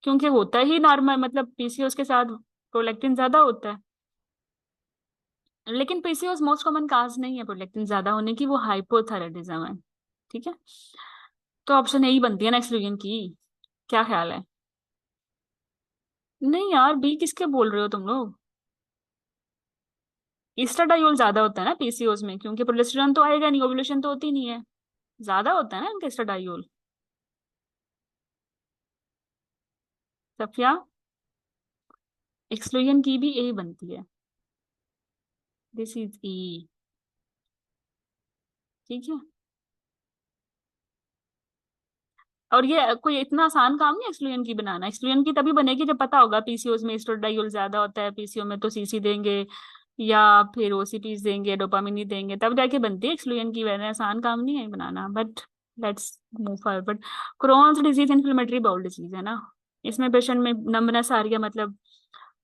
[SPEAKER 1] क्योंकि होता ही नॉर्मल, मतलब पीसीओएस के साथ प्रोलैक्टिन ज्यादा होता है, लेकिन पीसीओएस मोस्ट कॉमन काज नहीं है प्रोलैक्टिन ज्यादा होने की, वो हाइपोथायराइडिज्म है। ठीक है, तो ऑप्शन ए ही बनती है नेक्स्ट रीजन की। क्या ख्याल है? नहीं यार, बी किसके बोल रहे हो तुम लोग? ईस्ट्राडायोल ज्यादा होता है ना पीसीओएस में, क्योंकि प्रोजेस्टेरॉन तो आएगा नहीं, ओव्यूलेशन तो होती नहीं है, ज्यादा होता है ना इनका ईस्ट्राडायोल। सफिया, एक्सक्लूजन की भी यही बनती है, दिस इज ई। ठीक है, और ये कोई इतना आसान काम नहीं एक्सक्लूजन की बनाना। एक्सक्लूजन की तभी बनेगी जब पता होगा पीसीओएस में ईस्ट्राडायोल ज्यादा होता है, पीसीओ में तो सीसी देंगे या फिर ओसीपीज देंगे, डोपामिन ही देंगे, तब जाके बनती है एक्सक्लूजन की। वैसे आसान काम नहीं है बनाना, but let's move forward. Crohn's disease inflammatory bowel disease है ना, इसमें पेशेंट में नंबनेस आ रही है, मतलब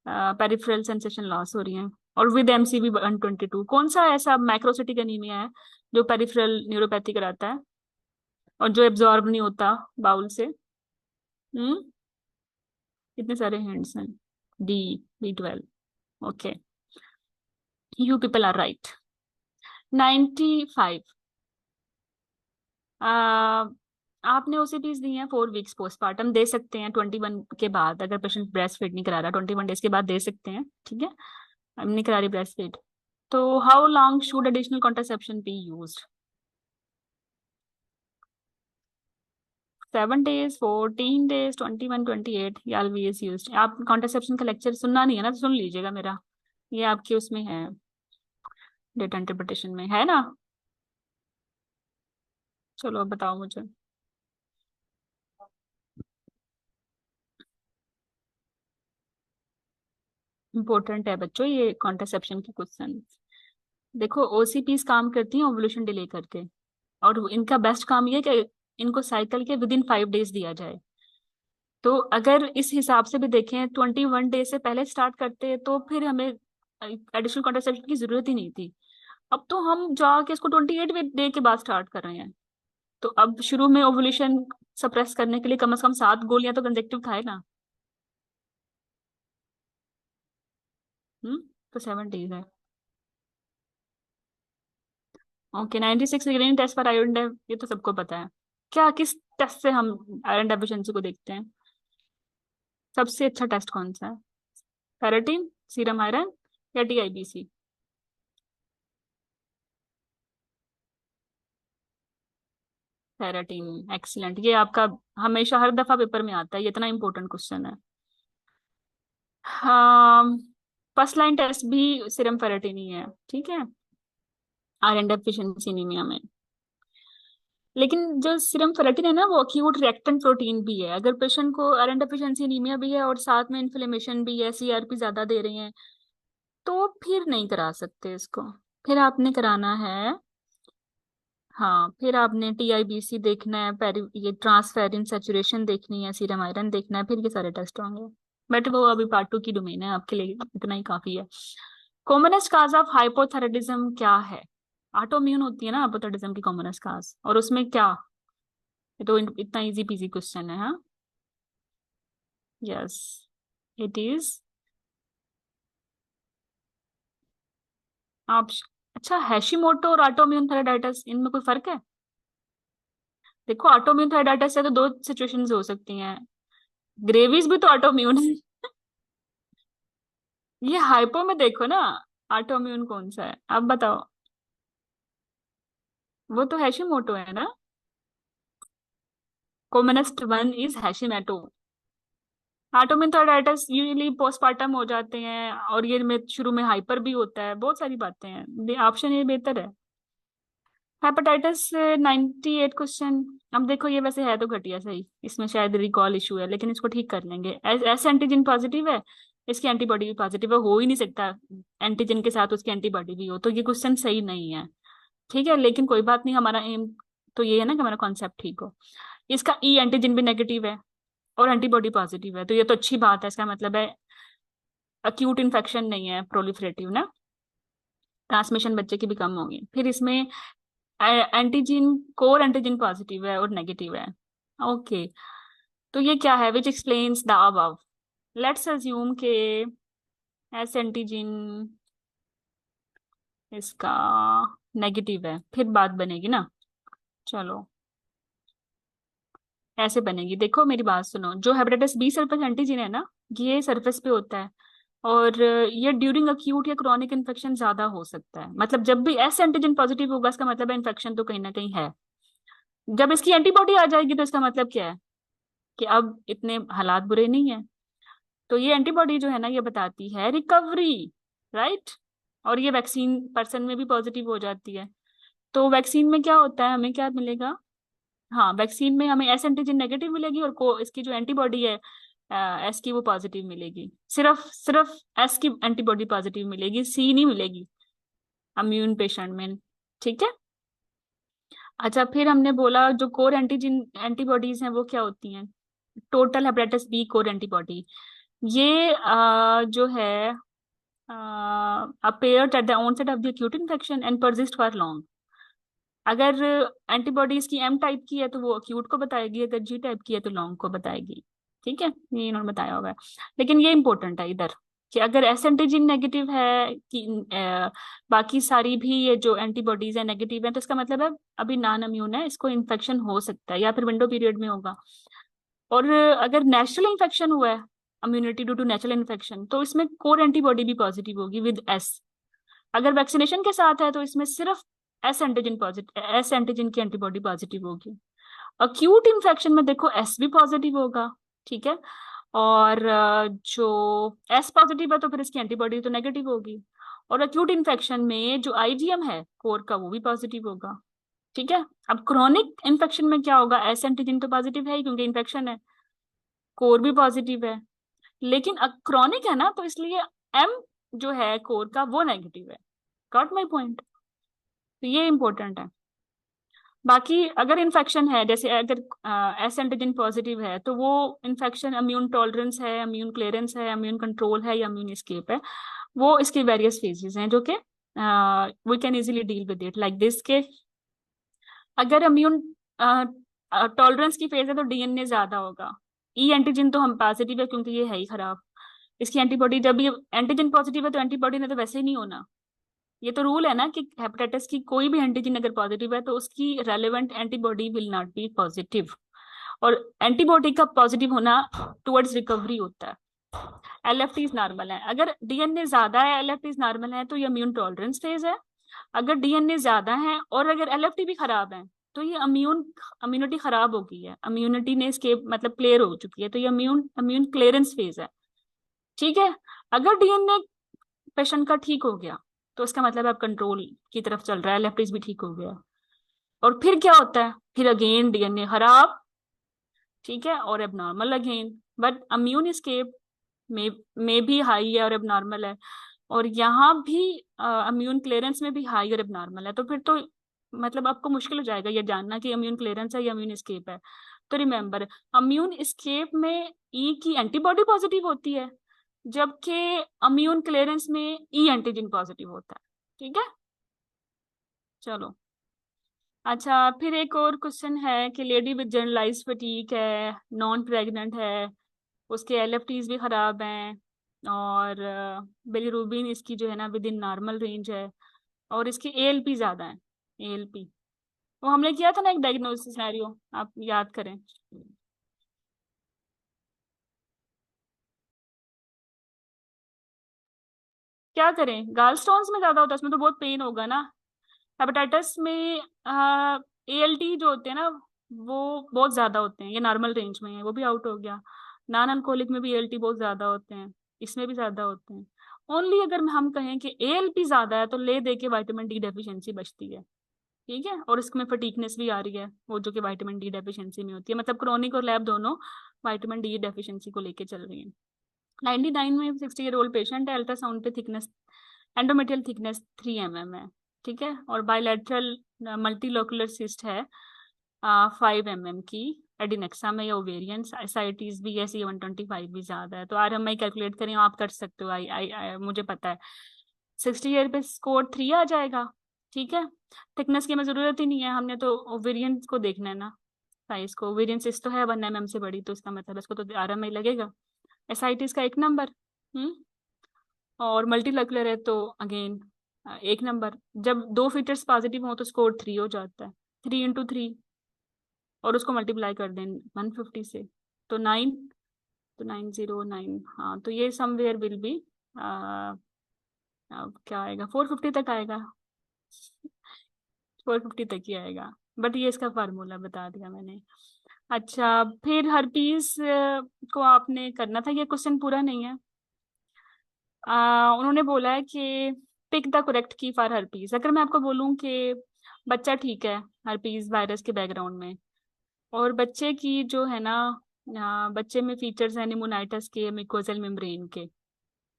[SPEAKER 1] पेरिफेरल सेंसेशन लॉस हो रही है, और विद एमसीवी 122। कौन सा ऐसा मैक्रोसिटिक एनीमिया है जो पेरिफेरल न्यूरोपैथी कराता है और जो एब्जॉर्ब नहीं होता बाउल से? हम्म, कितने सारे hints हैं? D, B12। Okay, you people are right. 95। आ, आपने ओसीपीज दी हैं 4 वीक्स पोस्टमार्टम, दे सकते हैं 21 के बाद, अगर पेशेंट ब्रेस्ट फीड नहीं करा रहा 21 डेज के बाद दे सकते हैं, ठीक है, हम नहीं करा रही ब्रेस्ट फीड। तो how long should additional contraception be used? 7 days, 14 days, 21, 28 या always used? आप कॉन्ट्रासेप्शन का लेक्चर सुनना नहीं है ना, तो सुन लीजिएगा मेरा, ये आपके उसमें है, डेटा इंटरप्रिटेशन में है ना। चलो अब बताओ मुझे। इंपॉर्टेंट है बच्चों ये कॉन्ट्रासेप्शन के क्वेश्चन। देखो ओसीपीज काम करती हैं ओवुलेशन डिले करके, और इनका बेस्ट काम ये है कि इनको साइकिल के विद इन 5 डेज दिया जाए। तो अगर इस हिसाब से भी देखें 21 डे से पहले स्टार्ट करते तो फिर हमें एडिशनल कॉन्ट्रासेप्शन की जरूरत ही नहीं थी। अब तो हम जाके इसको 28 डे के बाद स्टार्ट कर रहे हैं, तो अब शुरू में ओवुलेशन सप्रेस करने के लिए कम से कम 7 गोलियां तो कंजेक्टिव खाए ना। तो 7 days है। Okay, 96 screening test for iron def, ये तो सबको पता है। क्या किस टेस्ट से हम आयरन डेफिशिएंसी को देखते हैं? सबसे अच्छा टेस्ट कौन सा है? फेरेटिन, सीरम आयरन, या टीआईबीसी? Ferritin, excellent. ये आपका हमेशा हर दफा पेपर में आता है, ये इतना इंपॉर्टेंट क्वेश्चन है। हाँ, फर्स्ट लाइन टेस्ट भी सीरम फेरेटिन ही है, ठीक है। आयरन डेफिशिएंसी एनीमिया में। लेकिन जो सीरम फेरेटिन है ना, वो अक्यूट रिएक्टेंट प्रोटीन भी है। अगर पेशेंट को आयरन डेफिशिएंसी एनीमिया भी है और साथ में इन्फ्लेमेशन भी है, सीआरपी ज्यादा दे रही है, तो फिर नहीं करा सकते इसको। फिर आपने कराना है, हाँ, फिर आपने टीआईबीसी देखना है, पेरी ये ट्रांसफेरिन सेचुरेशन देखनी है, सीरम आयरन देखना है, फिर ये सारे टेस्ट होंगे। बट वो अभी पार्ट 2 की डोमेन है, आपके लिए इतना ही काफी है। कॉमनेस्ट काज ऑफ हाइपोथायराइडिज्म क्या है? ऑटोइम्यून होती है ना हाइपोथायराइडिज्म की कॉमनेस्ट काज, और उसमें क्या? ये तो इतना इजी पीजी क्वेश्चन है। हाँ, यस, इट इज आप। अच्छा, हैशिमोटो और ऑटोइम्यून थायराइडाइटिस, इनमें कोई फर्क है? देखो, ऑटोइम्यून थायराइडाइटिस से तो दो सिचुएशंस हो सकती हैं। ग्रेविस भी तो ऑटोइम्यून है। ये हाइपो में देखो ना, ऑटोइम्यून कौन सा है, आप बताओ। वो तो हैशिमोटो है ना। Commonest one is Hashimoto. Autoimmune thyroiditis usually postpartum हो जाते हैं, और ये में शुरू में हाइपर भी होता है, बहुत सारी बातें हैं। ऑप्शन ये बेहतर है। Hepatitis 98 question. अब देखो, ये वैसे है तो घटिया सही, इसमें शायद रिकॉल इशू है, लेकिन इसको ठीक कर लेंगे। ऐसे एंटीजन पॉजिटिव है, इसकी एंटीबॉडी भी पॉजिटिव है, हो ही नहीं सकता एंटीजन के साथ उसकी एंटीबॉडी भी हो, तो ये क्वेश्चन सही नहीं है। ठीक है, लेकिन कोई बात नहीं, हमारा एम तो ये है ना कि हमारा कॉन्सेप्ट ठीक हो। इसका ई एंटीजन भी नेगेटिव है और एंटीबॉडी पॉजिटिव है, तो ये तो अच्छी बात है। इसका मतलब है अक्यूट इन्फेक्शन नहीं है, प्रोलिफरेटिव ना, ट्रांसमिशन बच्चे की भी कम होगी। फिर इसमें एंटीजन, कोर एंटीजन पॉजिटिव है और नेगेटिव है। ओके, तो ये क्या है? विच explains the above. Let's assume के एस एंटीजन इसका नेगेटिव है, फिर बात बनेगी ना। चलो, ऐसे बनेगी, देखो मेरी बात सुनो। जो हेपेटाइटिस बी सरफेस एंटीजन है ना, ये सरफेस पे होता है, और ये ड्यूरिंग अक्यूट या क्रॉनिक इन्फेक्शन ज्यादा हो सकता है। मतलब जब भी एस एंटीजन पॉजिटिव होगा, इसका मतलब है इन्फेक्शन तो कहीं ना कहीं है। जब इसकी एंटीबॉडी आ जाएगी, तो इसका मतलब क्या है कि अब इतने हालात बुरे नहीं है। तो ये एंटीबॉडी जो है ना, ये बताती है रिकवरी, राइट। और ये वैक्सीन पर्सन में भी पॉजिटिव हो जाती है। तो वैक्सीन में क्या होता है, हमें क्या मिलेगा? हाँ, वैक्सीन में हमें एस एंटीजन नेगेटिव मिलेगी, और को इसकी जो एंटीबॉडी है एस की, वो पॉजिटिव मिलेगी। सिर्फ सिर्फ एस की एंटीबॉडी पॉजिटिव मिलेगी, सी नहीं मिलेगी इम्यून पेशेंट में। ठीक है। अच्छा, फिर हमने बोला जो कोर एंटीजन एंटीबॉडीज हैं वो क्या होती हैं? Total hepatitis B core antibody, ये जो है appeared at the onset of the acute infection and persist for long। अगर एंटीबॉडीज की एम टाइप की है तो वो अक्यूट को बताएगी, अगर जी टाइप की है तो लॉन्ग को बताएगी। ठीक है, ये इन्होंने बताया होगा। लेकिन ये इंपॉर्टेंट है इधर कि अगर एस एंटीजन नेगेटिव है कि बाकी सारी भी ये जो एंटीबॉडीज है नेगेटिव है, तो इसका मतलब है अभी नॉन इम्यून है, इसको इन्फेक्शन हो सकता है, या फिर विंडो पीरियड में होगा। और अगर नेचुरल इन्फेक्शन हुआ है, immunity due to natural infection, तो इसमें कोर एंटीबॉडी भी पॉजिटिव होगी विद एस। अगर वैक्सीनेशन के साथ है, तो इसमें सिर्फ S antigen positive, S antigen की एंटीबॉडी पॉजिटिव होगी। अक्यूट इन्फेक्शन में देखो एस भी पॉजिटिव होगा। ठीक है, और जो एस पॉजिटिव है तो फिर इसकी एंटीबॉडी तो नेगेटिव होगी। और अक्यूट इन्फेक्शन में जो आईजीएम है कोर का, वो भी पॉजिटिव होगा। ठीक है। अब क्रॉनिक इन्फेक्शन में क्या होगा? एस एंटीजन तो पॉजिटिव है ही क्योंकि इन्फेक्शन है, कोर भी पॉजिटिव है, लेकिन क्रॉनिक है ना, तो इसलिए एम जो है कोर का वो नेगेटिव है। Got my point? तो ये इंपॉर्टेंट है। बाकी अगर इन्फेक्शन है, जैसे अगर एस एंटीजन पॉजिटिव है, तो वो इन्फेक्शन इम्यून टॉलरेंस है, इम्यून क्लियरेंस है, इम्यून कंट्रोल है, या इम्यून एस्केप है, वो इसके वेरियस फेजेस हैं जो कि we can easily deal with it like this के। अगर इम्यून टॉलरेंस की फेज है तो डीएनए ज्यादा होगा। ई एंटीजन तो हम पॉजिटिव है क्योंकि ये है ही खराब, इसकी एंटीबॉडी, जब ये एंटीजन पॉजिटिव है तो एंटीबॉडी ने तो वैसे ही नहीं होना। ये तो रूल है ना कि हेपेटाइटिस की कोई भी एंटीजन अगर पॉजिटिव है तो उसकी relevant antibody will not be positive, और एंटीबॉडी का पॉजिटिव होना टुवर्ड्स रिकवरी होता है। एलएफटीज नॉर्मल है, अगर डीएनए ज्यादा है, एलएफटीज नॉर्मल है, तो ये इम्यून टॉलरेंस फेज है। अगर डीएनए ज्यादा है और अगर एलएफटी भी खराब है, तो ये इम्यूनिटी खराब हो गई है, इम्यूनिटी ने escape मतलब क्लियर हो चुकी है, तो ये इम्यून क्लियरेंस फेज है। ठीक है। अगर डीएनए पेशेंट का ठीक हो गया, तो इसका मतलब आप कंट्रोल की तरफ चल रहा है, लेफ्टिस भी ठीक हो गया। और फिर क्या होता है, फिर अगेन डीएनए खराब, ठीक है, और abnormal again, but immune escape में भी हाई है और एबनॉर्मल है, और यहाँ भी इम्यून क्लियरेंस में भी हाई और एबनॉर्मल है। तो फिर तो मतलब आपको मुश्किल हो जाएगा ये जानना कि इम्यून क्लियरेंस है या इम्यून एस्केप है। तो रिमेम्बर, इम्यून एस्केप में ई की एंटीबॉडी पॉजिटिव होती है, जबकि इम्यून क्लियरेंस में ई एंटीजन पॉजिटिव होता है। ठीक है, चलो। अच्छा, फिर एक और क्वेश्चन है कि लेडी विद जनरलाइज फटीक है, नॉन प्रेग्नेंट है, उसके एलएफटीज भी खराब हैं, और बिलीरुबिन इसकी जो है ना विद इन नॉर्मल रेंज है, और इसकी एएलपी ज्यादा है, एएलपी। वो हमने किया था ना एक डायग्नोसिस सिनेरियो, आप याद करें। क्या करें, गाल स्टोन्स में ज्यादा होता है, उसमें तो बहुत पेन होगा ना। हेपेटाइटिस में एएलटी जो होते हैं ना, वो बहुत ज्यादा होते हैं, ये नॉर्मल रेंज में है, वो भी आउट हो गया। नॉन अल्कोहलिक में भी एएलटी बहुत ज्यादा होते हैं, इसमें भी ज्यादा होते हैं। ओनली अगर हम कहें कि एएलपी ज्यादा है तो ले दे के विटामिन डी डेफिशिएंसी बचती है। ठीक है, और इसमें फटीकनेस भी आ रही है, वो जो कि विटामिन डी डेफिशिएंसी में होती है, मतलब क्रोनिक और लैब दोनों विटामिन डी डेफिशिएंसी को लेके चल रही है। 99 में 60 ईयर ओल्ड पेशेंट है, अल्ट्रासाउंड पे थिकनेस, एंडोमेट्रियल थिकनेस 3 mm है। ठीक है, और बायलैटरल मल्टीलोकुलर सिस्ट है 5 mm की, एडिनेक्सा में या ओवेरियन साइटीज भी है, C125 भी ज्यादा है। तो RMI कैलकुलेट करें, आप कर सकते हो, मुझे पता है 60 ईयर पे स्कोर 3 आ जाएगा। ठीक है, थिकनेस की हमें जरूरत ही नहीं है, हमने तो ओवेरियन को देखना है ना, साइज को। ओवेरियन सिस्ट तो है 1 mm से बड़ी, तो इसका मतलब इसको तो RMI लगेगा। एसआईटीज का 1 नंबर। हम्म, और मल्टीलैकुलर है तो अगेन 1 नंबर। जब दो फीचर्स पॉजिटिव हो तो स्कोर 3 हो जाता है, 3 × 3, और उसको मल्टीप्लाई कर दें 150 से, तो 9, तो 909, हाँ, तो ये समवेयर विल बी क्या आएगा, 450 तक आएगा, 450 तक ही आएगा। बट ये इसका फार्मूला बता दिया मैंने। अच्छा, फिर हर्पीज को आपने करना था, ये क्वेश्चन पूरा नहीं है। उन्होंने बोला है कि पिक द करेक्ट की फॉर हर्पीज। अगर मैं आपको बोलूं कि बच्चा ठीक है हर्पीज वायरस के बैकग्राउंड में, और बच्चे की जो है ना बच्चे में फीचर्स है निमोनाइटिस के, मिकोजल मेम्ब्रेन के,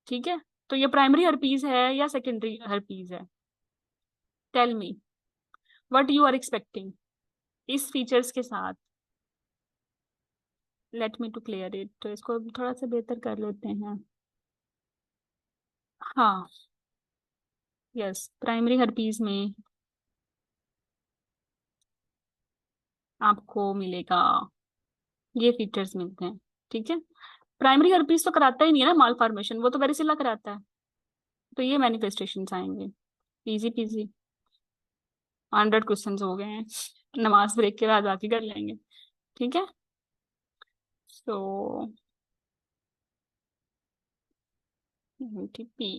[SPEAKER 1] ठीक है, तो ये प्राइमरी हर्पीज है या सेकेंडरी हर्पीज है? Tell me what you are expecting इस फीचर्स के साथ। Let me to clear it, तो इसको थोड़ा सा बेहतर कर लेते हैं। हाँ, यस, प्राइमरी हर्पीज में आपको मिलेगा, ये फीचर्स मिलते हैं। ठीक है, प्राइमरी हर्पीस तो कराता ही नहीं है ना माल फॉर्मेशन, वो तो वेरिसिला कराता है, तो ये मैनिफेस्टेशन आएंगे। इजी पीजी, 100 क्वेश्चन हो गए हैं, नमाज ब्रेक के बाद बाकी कर लेंगे। ठीक है, तो टीपी